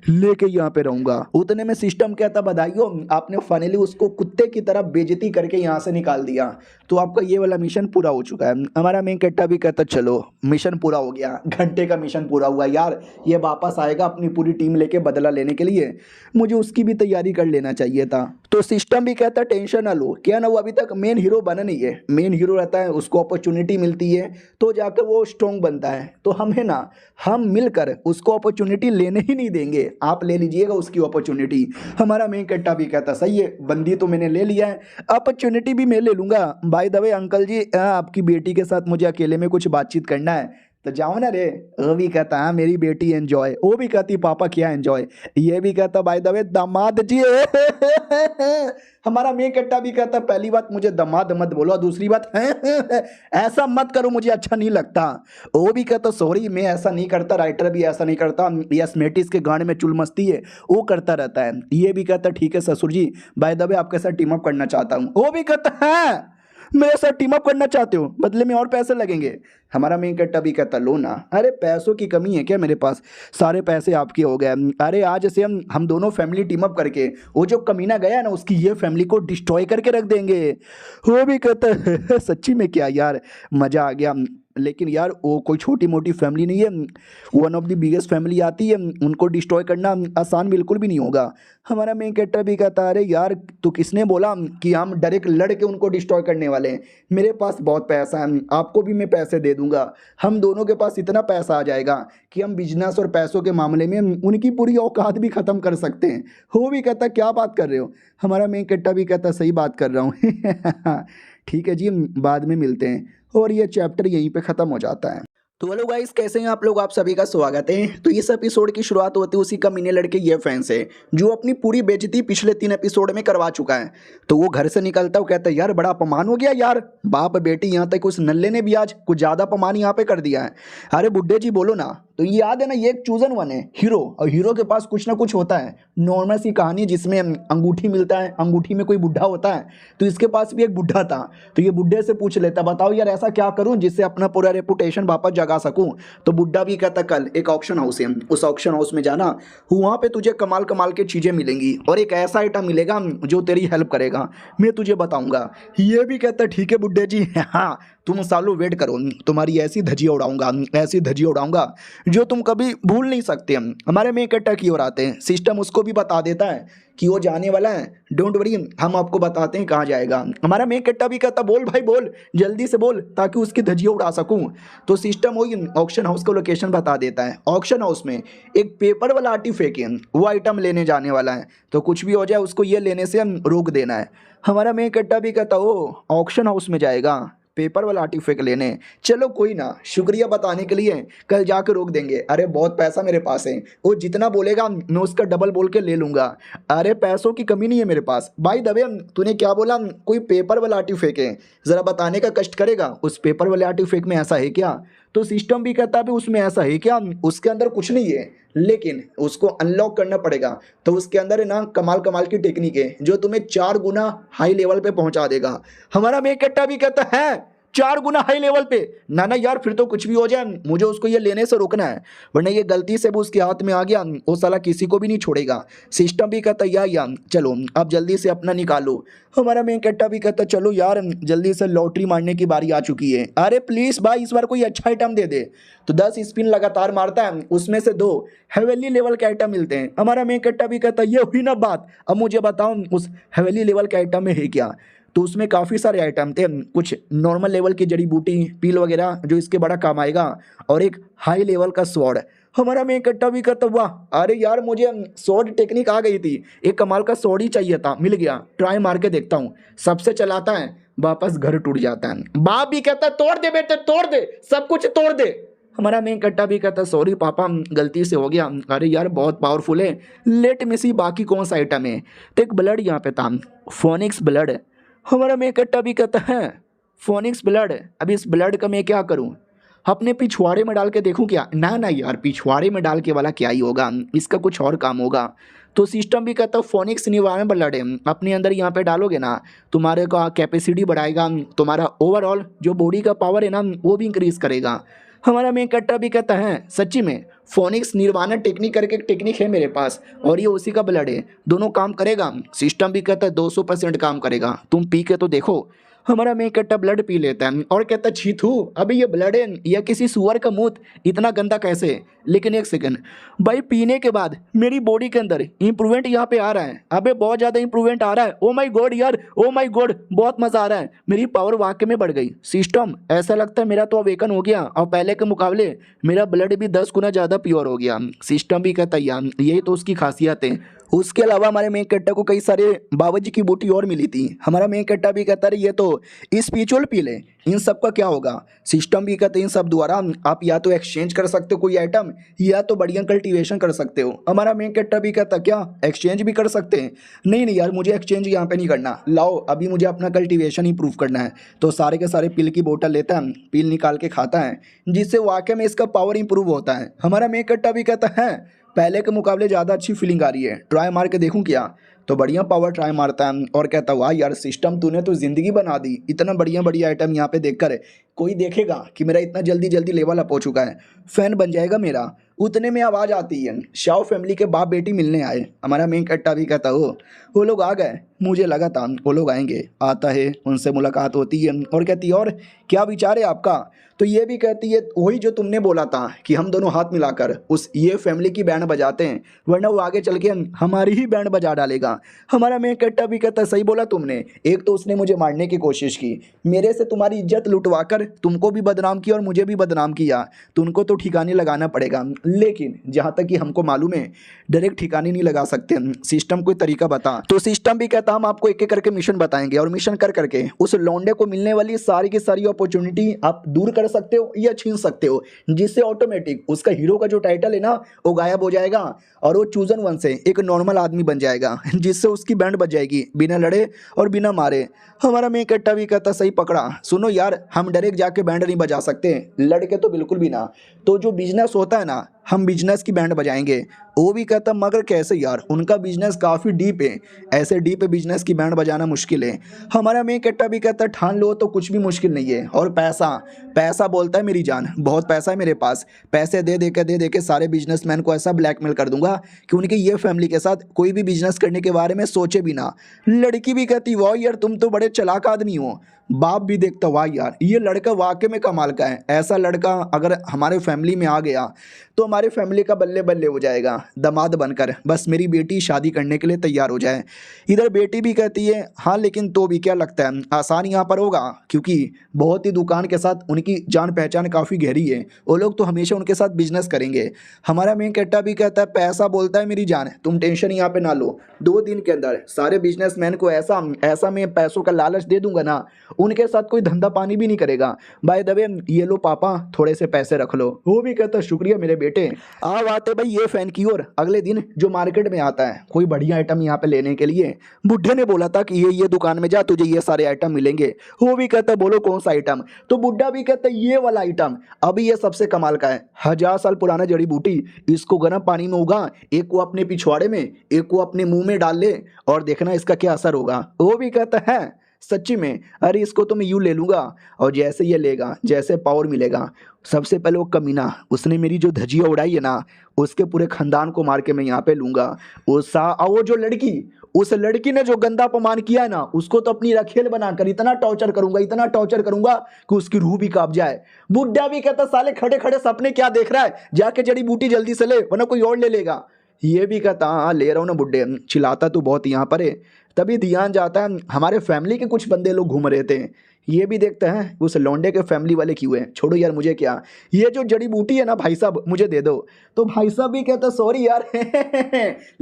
S1: लेके यहाँ पे रहूँगा। उतने में सिस्टम कहता बधाइयो, आपने फाइनली उसको कुत्ते की तरह बेइज्जती करके यहाँ से निकाल दिया, तो आपका ये वाला मिशन पूरा हो चुका है। हमारा मेन कैरेक्टर भी कहता चलो मिशन पूरा हो गया, घंटे का मिशन पूरा हुआ यार, ये वापस आएगा अपनी पूरी टीम लेके बदला लेने के लिए, मुझे उसकी भी तैयारी कर लेना चाहिए था। तो सिस्टम भी कहता टेंशन ना लो, क्या ना वो अभी तक मेन हीरो बना नहीं है, मेन हीरो रहता है उसको अपॉर्चुनिटी मिलती है तो जाकर वो स्ट्रॉन्ग बनता है। तो हम है ना, हम मिलकर उसको अपॉर्चुनिटी लेने ही नहीं देंगे, आप ले लीजिएगा उसकी अपॉर्चुनिटी। हमारा मेन कैरेक्टर भी कहता सही है, बंदी तो मैंने ले लिया है, अपॉर्चुनिटी भी मैं ले लूँगा। बाय द वे अंकल जी, आपकी बेटी के साथ मुझे अकेले में कुछ बातचीत करना है तो जाओ ना रे। वो भी कहता हाँ मेरी बेटी एंजॉय, वो भी कहती पापा क्या एंजॉय, ये भी कहता बाय द वे दामाद जी। हमारा मेन कैरेक्टर भी कहता पहली बात मुझे दामाद मत बोलो, दूसरी बात ऐसा मत करो मुझे अच्छा नहीं लगता। वो भी कहता सॉरी मैं ऐसा नहीं करता, राइटर भी ऐसा नहीं करता, यस मेटिस के गाने में चुल मस्ती है वो करता रहता है। ये भी कहता ठीक है ससुर जी, बाय द वे आपके साथ टीम अप करना चाहता हूँ। वो भी कहता है मेरे साथ टीम अप करना चाहते हो, बदले में और पैसे लगेंगे। हमारा मेन कैरेक्टर भी कहता लो ना, अरे पैसों की कमी है क्या मेरे पास, सारे पैसे आपके हो गए। अरे आज से हम दोनों फैमिली टीम अप करके वो जो कमीना गया ना उसकी ये फैमिली को डिस्ट्रॉय करके रख देंगे। वो भी कहता है सच्ची में क्या यार, मज़ा आ गया, लेकिन यार वो कोई छोटी मोटी फैमिली नहीं है, one of the biggest family आती है, उनको डिस्ट्रॉय करना आसान बिल्कुल भी नहीं होगा। हमारा मेन कैरेक्टर भी कहता है अरे यार तो किसने बोला कि हम डायरेक्ट लड़ के उनको डिस्ट्रॉय करने वाले हैं, मेरे पास बहुत पैसा है, आपको भी मैं पैसे दे दूंगा, हम दोनों के पास इतना पैसा आ जाएगा कि हम बिजनेस और पैसों के मामले में उनकी पूरी औकात भी ख़त्म कर सकते हैं। वो भी कहता क्या बात कर रहे हो, हमारा मेन कैरेक्टर भी कहता सही बात कर रहा हूँ ठीक है जी, बाद में मिलते हैं, और ये चैप्टर यहीं पे ख़त्म हो जाता है। तो हेलो गाइस, कैसे हैं आप लोग, आप सभी का स्वागत है। तो इस एपिसोड की शुरुआत होती है उसी कमीने लड़के ये फैन से जो अपनी पूरी बेइज्जती पिछले 3 एपिसोड में करवा चुका है। तो वो घर से निकलता है, कहता है यार बड़ा अपमान हो गया यार, बाप बेटी यहाँ तक उस नल्ले ने भी आज कुछ ज़्यादा अपमान यहाँ पे कर दिया है। अरे बुड्ढे जी बोलो ना। तो ये याद है ना, ये एक चूजन वन है हीरो, और हीरो के पास कुछ ना कुछ होता है, नॉर्मल सी कहानी जिसमें अंगूठी मिलता है, अंगूठी में कोई बुढ़ा होता है, तो इसके पास भी एक बुढ़ा था। तो ये बुढ़े से पूछ लेता बताओ यार ऐसा क्या करूं जिससे अपना पूरा रेपुटेशन वापस जगा सकूं। तो बुड्ढा भी कहता कल एक ऑक्शन हाउस है, उस ऑक्शन हाउस में जाना, वहाँ पे तुझे कमाल कमाल की चीज़ें मिलेंगी और एक ऐसा आइटम मिलेगा जो तेरी हेल्प करेगा, मैं तुझे बताऊंगा। ये भी कहता ठीक है बुड्ढे जी, हाँ तुम सालों वेट करो, तुम्हारी ऐसी धज्जियाँ उड़ाऊंगा, ऐसी धज्जियाँ उड़ाऊंगा जो तुम कभी भूल नहीं सकते। हमारे में इकट्ठा की ओर आते हैं, सिस्टम उसको भी बता देता है कि वो जाने वाला है, डोंट वरी हम आपको बताते हैं कहाँ जाएगा। हमारा में इकट्ठा भी कहता बोल भाई बोल, जल्दी से बोल ताकि उसकी धज्जियाँ उड़ा सकूं। तो सिस्टम वही ऑक्शन हाउस का लोकेशन बता देता है। ऑक्शन हाउस में एक पेपर वाला आर्टिफैक्ट है, वो आइटम लेने जाने वाला है, तो कुछ भी हो जाए उसको ये लेने से रोक देना है। हमारा में इकट्ठा भी कहता ओ ऑक्शन हाउस में जाएगा पेपर वाला आर्टिफैक्ट लेने, चलो कोई ना, शुक्रिया बताने के लिए, कल जाकर रोक देंगे। अरे बहुत पैसा मेरे पास है, वो जितना बोलेगा मैं उसका डबल बोल के ले लूँगा। अरे पैसों की कमी नहीं है मेरे पास। भाई दबे तूने क्या बोला, कोई पेपर वाला आर्टिफैक्ट है, ज़रा बताने का कष्ट करेगा, उस पेपर वाले आर्टिफैक्ट में ऐसा है क्या। तो सिस्टम भी कहता है उसमें ऐसा है क्या, उसके अंदर कुछ नहीं है लेकिन उसको अनलॉक करना पड़ेगा। तो उसके अंदर है ना कमाल कमाल की टेक्निक है जो तुम्हें 4 गुना हाई लेवल पे पहुंचा देगा। हमारा में कट्टा भी कहता है 4 गुना हाई लेवल पे, ना यार फिर तो कुछ भी हो जाए, मुझे उसको ये लेने से रोकना है, वरना ये गलती से वो उसके हाथ में आ गया वो साला किसी को भी नहीं छोड़ेगा। सिस्टम भी कहता या चलो अब जल्दी से अपना निकालो। हमारा मेन कट्टा भी कहता चलो यार जल्दी से लॉटरी मारने की बारी आ चुकी है। अरे प्लीज़ भाई इस बार कोई अच्छा आइटम दे दे। तो 10 स्पिन लगातार मारता है, उसमें से 2 हेवेली लेवल के आइटम मिलते हैं। हमारा मेन कट्टा भी कहता ये हुई ना बात, अब मुझे बताओ उस हेवेली लेवल के आइटम में है क्या। तो उसमें काफ़ी सारे आइटम थे, कुछ नॉर्मल लेवल की जड़ी बूटी पील वगैरह जो इसके बड़ा काम आएगा, और एक हाई लेवल का स्वॉर्ड। हमारा में इकट्ठा भी करता वाह, अरे यार मुझे स्वॉर्ड टेक्निक आ गई थी, एक कमाल का स्वॉर्ड ही चाहिए था, मिल गया, ट्राई मार के देखता हूँ। सबसे चलाता है, वापस घर टूट जाता है। बाप भी कहता तोड़ दे बेटे तोड़ दे, सब कुछ तोड़ दे। हमारा मेन कट्टा भी कहता सॉरी पापा गलती से हो गया। अरे यार बहुत पावरफुल है, लेट में सी बाकी कौन सा आइटम है। तो एक ब्लड यहाँ पे था, फोनिक्स ब्लड। हमारा में कट्टा भी कहता है फोनिक्स ब्लड, अब इस ब्लड का मैं क्या करूं, अपने पिछवाड़े में डाल के देखूं क्या। ना यार पिछवाड़े में डाल के वाला क्या ही होगा, इसका कुछ और काम होगा। तो सिस्टम भी कहता है फोनिक्स निवारण ब्लड है, अपने अंदर यहाँ पे डालोगे ना तुम्हारे का कैपेसिटी बढ़ाएगा, तुम्हारा ओवरऑल जो बॉडी का पावर है ना वो भी इंक्रीज करेगा। हमारा मेन कट्टा भी कहता है सच्ची में फोनिक्स निर्वाणा टेक्निक करके एक टेक्निक है मेरे पास और ये उसी का ब्लड है, दोनों काम करेगा। सिस्टम भी कहता है 200% काम करेगा, तुम पी के तो देखो। हमारा में कट्टा ब्लड पी लेता है और कहता छी थू अभी ये ब्लड है या किसी सुअर का मूत, इतना गंदा कैसे। लेकिन एक सेकंड भाई, पीने के बाद मेरी बॉडी के अंदर इंप्रूवमेंट यहाँ पे आ रहा है, अबे बहुत ज़्यादा इंप्रूवमेंट आ रहा है। ओ माय गॉड यार, ओ माय गॉड बहुत मज़ा आ रहा है, मेरी पावर वाकई में बढ़ गई। सिस्टम ऐसा लगता है मेरा तो अवेकन हो गया और पहले के मुकाबले मेरा ब्लड भी 10 गुना ज़्यादा प्योर हो गया। सिस्टम भी कहता है यार यही तो उसकी खासियत है। उसके अलावा हमारे मेन कट्टा को कई सारे बाबा जी की बूटी और मिली थी। हमारा मेन कट्टा भी कहता है ये तो स्पिरिचुअल पील है, इन सब का क्या होगा। सिस्टम भी कहते हैं इन सब द्वारा आप या तो एक्सचेंज कर सकते हो कोई आइटम या तो बढ़िया कल्टीवेशन कर सकते हो। हमारा मेन कट्टा भी कहता क्या एक्सचेंज भी कर सकते हैं। नहीं यार मुझे एक्सचेंज यहाँ पे नहीं करना, लाओ अभी मुझे अपना कल्टीवेशन इंप्रूव करना है। तो सारे के सारे पील की बोतल लेता है, पील निकाल के खाता है जिससे वाकई में इसका पावर इंप्रूव होता है। हमारा मेन कट्टा भी कहता है पहले के मुकाबले ज़्यादा अच्छी फीलिंग आ रही है, ट्राई मार के देखूं क्या। तो बढ़िया पावर ट्राई मारता है और कहता वाह यार सिस्टम तूने तो ज़िंदगी बना दी, इतना बढ़िया बढ़िया आइटम यहाँ पे देखकर कोई देखेगा कि मेरा इतना जल्दी जल्दी लेवल अप हो चुका है, फ़ैन बन जाएगा मेरा। उतने में आवाज़ आती है, शाओ फैमिली के बाप बेटी मिलने आए। हमारा मेन कट्टा भी कहता हो वो लोग आ गए, मुझे लगा था वो लोग आएंगे। आता है, उनसे मुलाकात होती है और कहती है और क्या विचार है आपका। तो ये भी कहती है वही जो तुमने बोला था कि हम दोनों हाथ मिलाकर उस ये फैमिली की बैंड बजाते हैं, वरना वो आगे चल के हमारी ही बैंड बजा डालेगा। हमारा मेन कट्टा भी कहता है सही बोला तुमने, एक तो उसने मुझे मारने की कोशिश की, मेरे से तुम्हारी इज्जत लुटवा कर तुमको भी बदनाम किया और मुझे भी बदनाम किया, तुमको तो ठिकाने लगाना पड़ेगा। लेकिन जहाँ तक कि हमको मालूम है डायरेक्ट ठिकाने नहीं लगा सकते, सिस्टम कोई तरीका बता। तो सिस्टम भी कहता हम आपको एक एक करके मिशन बताएंगे और मिशन कर करके उस लौंडे को मिलने वाली सारी की सारी अपॉर्चुनिटी आप दूर कर सकते हो या छीन सकते हो, जिससे ऑटोमेटिक उसका हीरो का जो टाइटल है ना वो गायब हो जाएगा और वो चूजन वन से एक नॉर्मल आदमी बन जाएगा, जिससे उसकी बैंड बज जाएगी बिना लड़े और बिना मारे। हमारा मेन कट्टा भी कहता सही पकड़ा, सुनो यार हम डायरेक्ट जाके बैंड नहीं बजा सकते, लड़के तो बिल्कुल भी ना, तो जो बिजनेस होता है ना हम बिजनेस की बैंड बजाएंगे। वो भी कहता मगर कैसे यार, उनका बिजनेस काफ़ी डीप है, ऐसे डीप बिजनेस की बैंड बजाना मुश्किल है। हमारा मेन कट्टा भी कहता ठान लो तो कुछ भी मुश्किल नहीं है। और पैसा पैसा बोलता है मेरी जान, बहुत पैसा है मेरे पास, पैसे दे के सारे बिजनेसमैन को ऐसा ब्लैकमेल कर दूंगा कि उनकी ये फैमिली के साथ कोई भी बिजनेस करने के बारे में सोचे भी ना। लड़की भी कहती वाह यार तुम तो बड़े चालाक आदमी हो। बाप भी देखता वाह यार ये लड़का वाकई में कमाल का है, ऐसा लड़का अगर हमारे फैमिली में आ गया तो हमारे फैमिली का बल्ले बल्ले हो जाएगा, दामाद बनकर बस मेरी बेटी शादी करने के लिए तैयार हो जाए। इधर बेटी भी कहती है हाँ लेकिन तो भी क्या लगता है आसान यहाँ पर होगा, क्योंकि बहुत ही दुकान के साथ उनकी जान पहचान काफ़ी गहरी है, वो लोग तो हमेशा उनके साथ बिजनेस करेंगे। हमारा मेन कट्टा भी कहता है पैसा बोलता है मेरी जान, तुम टेंशन यहाँ पे ना लो, 2 दिन के अंदर सारे बिजनेसमैन को ऐसा ऐसा मैं पैसों का लालच दे दूंगा ना उनके साथ कोई धंधा पानी भी नहीं करेगा। बाय द वे ये लो पापा थोड़े से पैसे रख लो। वो भी कहता शुक्रिया मेरे बेटे। अब आते भाई ये फैन की ओर। अगले दिन जो मार्केट में आता है कोई बढ़िया आइटम यहाँ पे लेने के लिए, बुढ़े ने बोला था कि ये दुकान में जा तुझे ये सारे आइटम मिलेंगे। वो भी कहता बोलो कौन सा आइटम, तो बुढ़ा भी कहता ये वाला आइटम, अभी ये सबसे कमाल का है, 1000 साल पुराना जड़ी बूटी, इसको गर्म पानी में उगा, एक को अपने पिछवाड़े में एक को अपने मुंह में डाल ले और देखना इसका क्या असर होगा। वो भी कहता है सच्ची में, अरे इसको तो मैं यूँ ले लूँगा और जैसे ये लेगा जैसे पावर मिलेगा। सबसे पहले वो कमीना उसने मेरी जो धजिया उड़ाई है ना उसके पूरे खानदान को मार के मैं यहाँ पे लूँगा। वो जो लड़की उस लड़की ने जो गंदा अपमान किया है ना उसको तो अपनी रखेल बनाकर इतना टॉर्चर करूंगा कि उसकी रूह भी कांप जाए। बुढ़ा भी कहता साले खड़े खड़े सपने क्या देख रहा है, जाके जड़ी बूटी जल्दी से ले वरना कोई और ले लेगा। ये भी कहता हाँ ले रहा हूँ ना बुड्ढे, चिल्लाता तू बहुत यहाँ पर है। तभी ध्यान जाता है हमारे फैमिली के कुछ बंदे लोग घूम रहे थे, ये भी देखते हैं उस लौंडे के फैमिली वाले क्यों हैं, छोड़ो यार मुझे क्या, ये जो जड़ी बूटी है ना भाई साहब मुझे दे दो। तो भाई साहब भी कहता सॉरी यार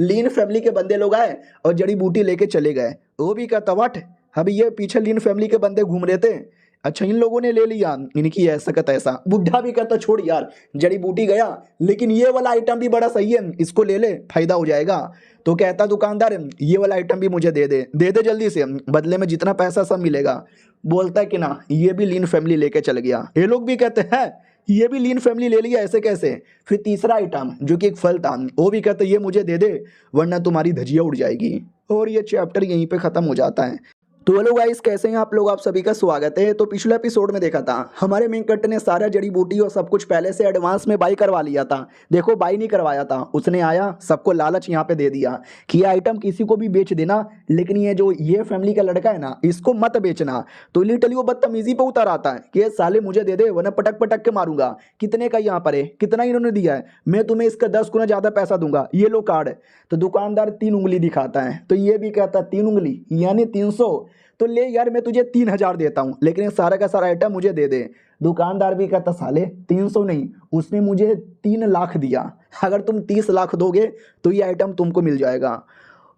S1: लीन फैमिली के बंदे लोग आए और जड़ी बूटी लेके चले गए। वो भी कहता वट, अभी ये पीछे लीन फैमिली के बंदे घूम रहे थे, अच्छा इन लोगों ने ले लिया, इनकी ऐसा का तैसा। बुढ़ा भी कहता छोड़ यार जड़ी बूटी गया लेकिन ये वाला आइटम भी बड़ा सही है, इसको ले ले फायदा हो जाएगा। तो कहता दुकानदार ये वाला आइटम भी मुझे दे दे जल्दी से, बदले में जितना पैसा सब मिलेगा। बोलता है कि ना ये भी लीन फैमिली लेके चल गया। ये लोग भी कहते हैं ये भी लीन फैमिली ले लिया ऐसे कैसे। फिर तीसरा आइटम जो कि एक फल था वो भी कहते ये मुझे दे दे वरना तुम्हारी धजिया उड़ जाएगी। और ये चैप्टर यहीं पे खत्म हो जाता है। तो हेलो गाइस कैसे हैं आप लोग, आप सभी का स्वागत है। तो पिछले एपिसोड में देखा था हमारे मेन कट ने सारा जड़ी बूटी और सब कुछ पहले से एडवांस में बाई करवा लिया था। देखो बाई नहीं करवाया था, उसने आया सबको लालच यहाँ पे दे दिया कि ये आइटम किसी को भी बेच देना, लेकिन ये जो ये फैमिली का लड़का है ना इसको मत बेचना। तो लिटरली वो बदतमीजी पे उतर आता है कि ये साले मुझे दे दे वरना पटक पटक के मारूंगा। कितने का यहाँ पर है, कितना इन्होंने दिया है, मैं तुम्हें इसका 10 गुना ज्यादा पैसा दूंगा, ये लो कार्ड। तो दुकानदार 3 उंगली दिखाता है, तो ये भी कहता 3 उंगली यानी 300, तो ले यार मैं तुझे 3000 देता हूँ लेकिन सारा का सारा आइटम मुझे दे दे। दुकानदार भी कहता साले 300 नहीं, उसने मुझे 3 लाख दिया, अगर तुम 30 लाख दोगे तो ये आइटम तुमको मिल जाएगा।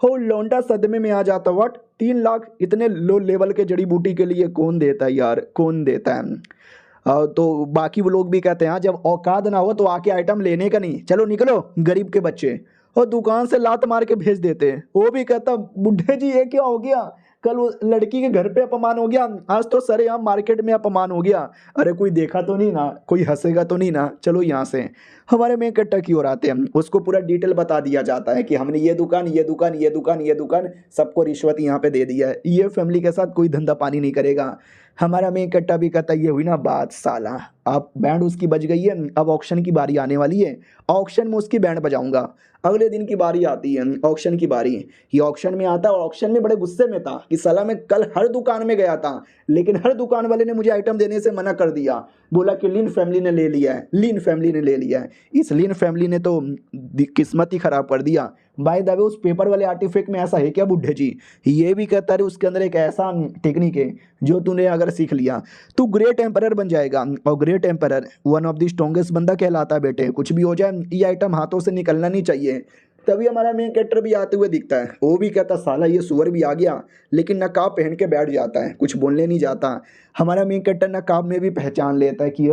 S1: हो लौंडा सदमे में आ जाता, व्हाट 3 लाख इतने लो लेवल के जड़ी बूटी के लिए कौन देता है यार, कौन देता है। तो बाकी वो लोग भी कहते हैं हाँ जब औकात ना हो तो आके आइटम लेने का नहीं, चलो निकलो गरीब के बच्चे, और दुकान से लात मार के भेज देते हैं। वो भी कहता बुढ़े जी ये क्या हो गया, कल वो लड़की के घर पे अपमान हो गया, आज तो सरेआम मार्केट में अपमान हो गया, अरे कोई देखा तो नहीं ना, कोई हंसेगा तो नहीं ना, चलो यहाँ से। हमारे मेन कट्टा की ओर आते हैं, उसको पूरा डिटेल बता दिया जाता है कि हमने ये दुकान सबको रिश्वत यहाँ पे दे दिया है, ये फैमिली के साथ कोई धंधा पानी नहीं करेगा। हमारा मेन कट्टा भी कहता ये हुई ना बात साला। अब बैंड उसकी बज गई है, अब ऑक्शन की बारी आने वाली है, ऑक्शन में उसकी बैंड बजाऊंगा। अगले दिन की बारी आती है, ऑक्शन की बारी। ये ऑक्शन में आता और ऑक्शन में बड़े गुस्से में था कि साला मैं कल हर दुकान में गया था, लेकिन हर दुकान वाले ने मुझे आइटम देने से मना कर दिया। बोला कि लीन फैमिली ने ले लिया है, लीन फैमिली ने ले लिया है। इस लीन फैमिली ने तो किस्मत ही खराब कर दिया। बाय द वे उस पेपर वाले आर्टिफैक्ट में ऐसा है क्या बुड्ढे जी? ये भी कहता है उसके अंदर एक ऐसा टेक्निक है जो तूने अगर सीख लिया तो ग्रेट एम्परर बन जाएगा। और great emperor one of the strongest बंदा कहलाता है बेटे। कुछ भी हो जाए ये आइटम हाथों से निकलना नहीं चाहिए। तभी हमारा मेन कैरेक्टर भी आते हुए दिखता है। वो भी कहता साला ये सुअर भी आ गया, लेकिन नकाब पहन के बैठ जाता है, कुछ बोलने नहीं जाता। हमारा मेन कैरेक्टर नकाब में भी पहचान लेता है कि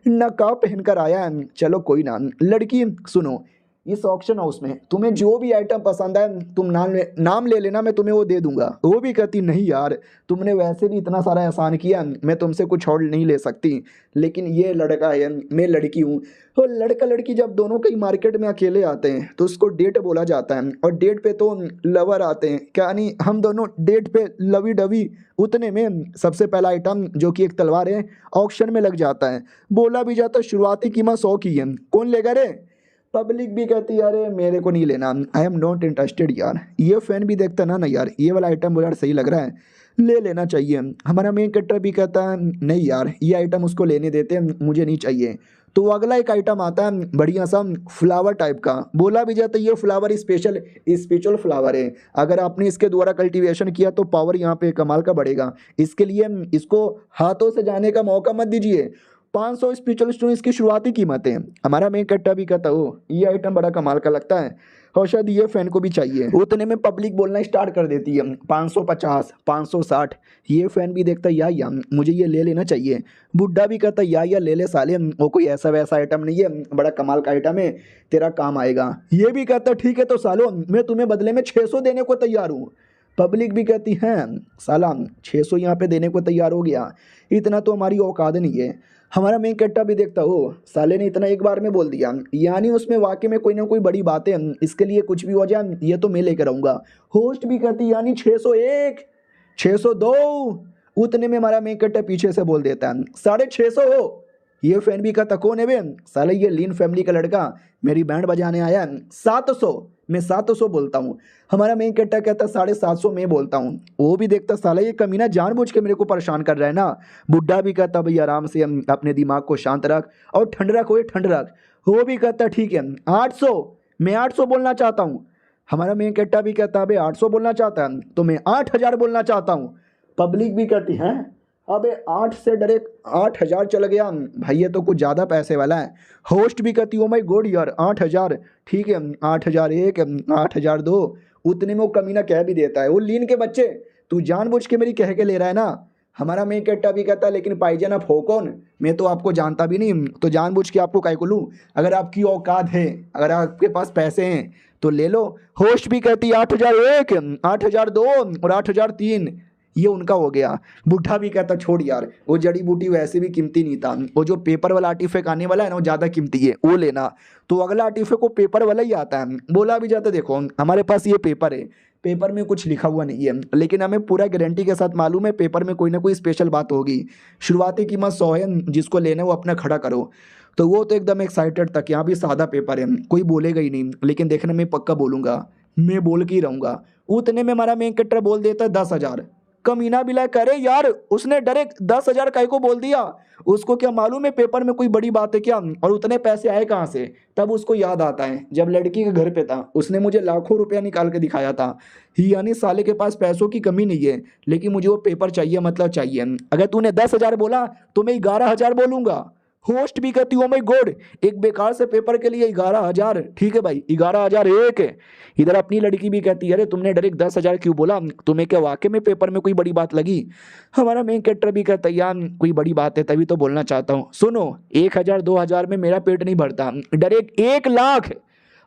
S1: नकाब पहनकर आया है, चलो कोई ना। लड़की सुनो, इस ऑक्शन हाउस में तुम्हें जो भी आइटम पसंद है तुम नाम ले लेना, मैं तुम्हें वो दे दूंगा। वो भी कहती नहीं यार, तुमने वैसे भी इतना सारा एहसान किया, मैं तुमसे कुछ और नहीं ले सकती, लेकिन ये लड़का है, मैं लड़की हूँ। तो लड़का लड़की जब दोनों कहीं मार्केट में अकेले आते हैं तो उसको डेट बोला जाता है, और डेट पे तो लवर आते हैं। क्या नहीं, हम दोनों डेट पे लवी डवी। उतने में सबसे पहला आइटम जो कि एक तलवार है ऑक्शन में लग जाता है। बोला भी जाता शुरुआती कीमत 100 की है, कौन लेगा रे? पब्लिक भी कहती है अरे मेरे को नहीं लेना, आई एम नॉट इंटरेस्टेड यार। ये फैन भी देखता ना यार, ये वाला आइटम यार सही लग रहा है, ले लेना चाहिए। हमारा मेन कैरेक्टर भी कहता है नहीं यार ये आइटम उसको लेने देते हैं, मुझे नहीं चाहिए। तो अगला एक आइटम आता है बढ़िया सा फ्लावर टाइप का। बोला भी जाता है ये फ्लावर स्पेशल फ्लावर है, अगर आपने इसके द्वारा कल्टीवेशन किया तो पावर यहाँ पे कमाल का बढ़ेगा। इसके लिए इसको हाथों से जाने का मौका मत दीजिए। 500 स्पिरिचुअल स्टोन इसकी शुरुआती कीमत है। हमारा मेन कट्टा भी कहता हो ये आइटम बड़ा कमाल का लगता है और शायद ये फैन को भी चाहिए। उतने में पब्लिक बोलना स्टार्ट कर देती है 550 560। ये फैन भी देखता है या मुझे ये ले लेना चाहिए। बुड्ढा भी कहता है या ले ले साले, वो कोई ऐसा वैसा आइटम नहीं है, बड़ा कमाल का आइटम है, तेरा काम आएगा। ये भी कहता है ठीक है तो सालो मैं तुम्हें बदले में 600 देने को तैयार हूँ। पब्लिक भी कहती है साला 600 यहाँ पे देने को तैयार हो गया, इतना तो हमारी औकात नहीं है। हमारा मेन कैरेक्टर भी देखता हो साले ने इतना एक बार में बोल दिया, यानी उसमें वाकई में कोई ना कोई बड़ी बात है, इसके लिए कुछ भी हो जाए ये तो मैं लेकर आऊँगा। होस्ट भी कहती यानी 601 602। उतने में हमारा मेन कैरेक्टर पीछे से बोल देता है 650 हो। ये फैन भी कहता कौन है बे? साले ये लीन फैमिली का लड़का मेरी बैंड बजाने आया। 700 मैं 700 बोलता हूँ। हमारा मेन कैरेक्टर कहता 750 मैं बोलता हूँ। वो भी देखता साला ये कमीना जानबूझ के मेरे को परेशान कर रहा है ना। बुड्ढा भी कहता भाई आराम से अपने दिमाग को शांत रख और ठंड रख, वो ठंड रख। वो भी कहता ठीक है 800 मैं 800 बोलना चाहता हूँ। हमारा मेन कैरेक्टर भी कहता भाई 800 बोलना चाहता है तो मैं 8000 बोलना चाहता हूँ। पब्लिक भी कहती है अबे 8 से डायरेक्ट 8000 चल गया भाई, ये तो कुछ ज़्यादा पैसे वाला है। होस्ट भी कहती ओ माय गॉड यार 8000 ठीक है 8001 8002। उतने में वो कमीना कह भी देता है वो लीन के बच्चे तू जानबूझ के मेरी कह के ले रहा है ना। हमारा मेन कैरेक्टर भी कहता है लेकिन पाइजाना फो कौन, मैं तो आपको जानता भी नहीं, तो जानबूझ के आपको काय को लूँ? अगर आपकी औकात है, अगर आपके पास पैसे हैं तो ले लो। होस्ट भी कहती 8001 8002 और 8003 ये उनका हो गया। बुढ़ा भी कहता छोड़ यार वो जड़ी बूटी वैसे भी कीमती नहीं था, वो जो पेपर वाला आर्टिफैक्ट आने वाला है ना वो ज़्यादा कीमती है, वो लेना। तो अगला आर्टिफैक्ट को पेपर वाला ही आता है। बोला भी जाता देखो हमारे पास ये पेपर है, पेपर में कुछ लिखा हुआ नहीं है, लेकिन हमें पूरा गारंटी के साथ मालूम है पेपर में कोई ना कोई स्पेशल बात होगी। शुरुआती कीमत 100 है, जिसको लेना है वो अपना खड़ा करो। तो वो तो एकदम एक्साइटेड था कि यहाँ भी सादा पेपर है, कोई बोलेगा ही नहीं, लेकिन देखना मैं पक्का बोलूँगा, मैं बोल के ही रहूँगा। उतने में हमारा मेन कैरेक्टर बोल देता है 10,000। कमीना भी लायक करे यार उसने डायरेक्ट 10,000 काय को बोल दिया, उसको क्या मालूम है पेपर में कोई बड़ी बात है क्या, और उतने पैसे आए कहाँ से। तब उसको याद आता है जब लड़की के घर पे था उसने मुझे लाखों रुपया निकाल के दिखाया था, यानी साले के पास पैसों की कमी नहीं है, लेकिन मुझे वो पेपर चाहिए, मतलब चाहिए। अगर तूने 10,000 बोला तो मैं 11,000 बोलूँगा। होस्ट भी कहती ओ माय गॉड एक बेकार से पेपर के लिए 11,000, ठीक है भाई 11,001 है। इधर अपनी लड़की भी कहती है अरे तुमने डायरेक्ट 10,000 क्यों बोला, तुम्हें क्या वाकई में पेपर में कोई बड़ी बात लगी। हमारा मेन कैरेक्टर भी कहता है यार कोई बड़ी बात है तभी तो बोलना चाहता हूँ। सुनो 1,000 2,000 में मेरा पेट नहीं भरता, डायरेक्ट 1 लाख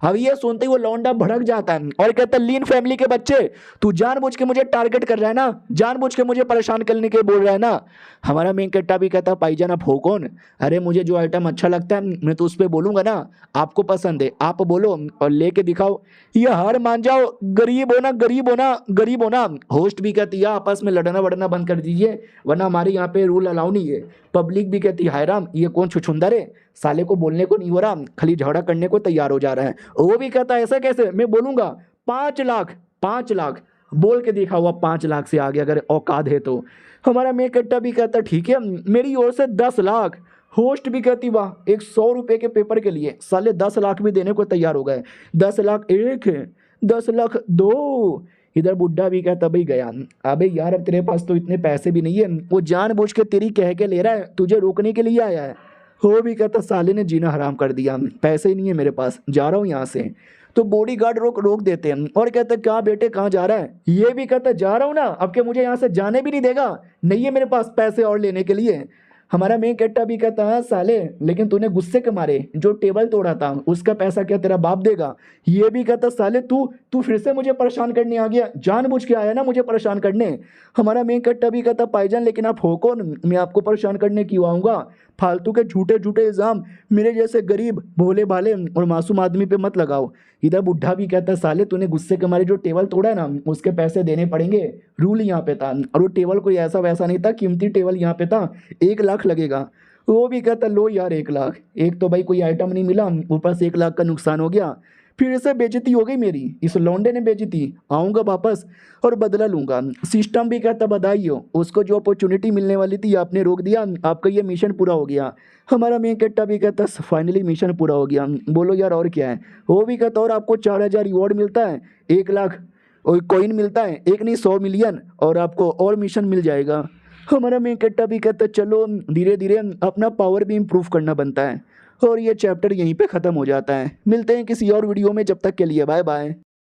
S2: अब ये सुनते ही वो लौंडा भड़क जाता है और कहता है, लीन फैमिली के बच्चे, तू जानबूझ के मुझे टारगेट कर रहा है ना, जानबूझ के मुझे परेशान करने के बोल रहा है ना। हमारा मेन कट्टा भी कहता, भाईजान आप हो कौन? अरे मुझे जो आइटम अच्छा लगता है मैं तो उस पर बोलूंगा ना, आपको पसंद है आप बोलो और लेके दिखाओ, ये हार मान जाओ, गरीब हो ना, गरीब हो ना, गरीब हो ना। होस्ट भी कहती है, आपस में लड़ना वड़ना बंद कर दीजिए वरना हमारे यहाँ पे रूल अलाउ नहीं है। पब्लिक भी कहती है, हाय राम, ये कौन छुछुंदर है, साले को बोलने को नहीं हो रहा, खाली झगड़ा करने को तैयार हो जा रहा है। वो भी कहता है, ऐसा कैसे, मैं बोलूंगा 5 लाख, 5 लाख बोल के देखा हुआ, 5 लाख से आगे अगर औकात है तो। हमारा मेन कट्टा भी कहता, ठीक है मेरी ओर से 10 लाख। होस्ट भी कहती, वाह, एक 100 रुपए के पेपर के लिए साले 10 लाख भी देने को तैयार हो गए। 10 लाख एक है, 10 लाख दो। इधर बुड्ढा भी कहता, भाई गया, अबे यार अब तेरे पास तो इतने पैसे भी नहीं है, वो जानबूझ के तेरी कह के ले रहा है, तुझे रोकने के लिए आया है। हो भी कहता, साले ने जीना हराम कर दिया, पैसे ही नहीं है मेरे पास, जा रहा हूँ यहाँ से। तो बॉडीगार्ड रोक देते हैं और कहते, क्या बेटे कहाँ जा रहा है? ये भी कहता, जा रहा हूँ ना, अब के मुझे यहाँ से जाने भी नहीं देगा, नहीं है मेरे पास पैसे और लेने के लिए। हमारा मेन कट्टा भी कहता, हाँ साले, लेकिन तूने गुस्से के मारे जो टेबल तोड़ा था उसका पैसा क्या तेरा बाप देगा? ये भी कहता, साले तू फिर से मुझे परेशान करने आ गया, जानबूझ के आया ना मुझे परेशान करने। हमारा मेन कट्टा भी कहता, भाईजान लेकिन आप हो कौन, मैं आपको परेशान करने क्यों आऊँगा? फालतू के झूठे झूठे इल्जाम मेरे जैसे गरीब भोले भाले और मासूम आदमी पे मत लगाओ। इधर बुढ़ा भी कहता, साले तूने गुस्से के मारे जो टेबल तोड़ा है ना उसके पैसे देने पड़ेंगे, रूल यहाँ पे था। और वो टेबल कोई ऐसा वैसा नहीं था, कीमती टेबल यहाँ पे था, 1 लाख लगेगा। वो भी कहता, लो यार 1 लाख, एक तो भाई कोई आइटम नहीं मिला, ऊपर से 1 लाख का नुकसान हो गया, फिर से बेइज्जती हो गई मेरी, इस लौंडे ने बेइज्जती, आऊँगा वापस और बदला लूंगा। सिस्टम भी कहता, बधाई हो, उसको जो अपॉर्चुनिटी मिलने वाली थी आपने रोक दिया, आपका ये मिशन पूरा हो गया। हमारा मेन कट्टा भी कहता, फाइनली मिशन पूरा हो गया, बोलो यार और क्या है? वो भी कहता, और आपको 4,000 रिवॉर्ड मिलता है, 1 लाख और कॉइन मिलता है, एक नहीं 100 मिलियन, और आपको और मिशन मिल जाएगा। हमारा मेन कट्टा भी कहता, चलो धीरे धीरे अपना पावर भी इम्प्रूव करना बनता है। और ये चैप्टर यहीं पे ख़त्म हो जाता है। मिलते हैं किसी और वीडियो में, जब तक के लिए बाय बाय।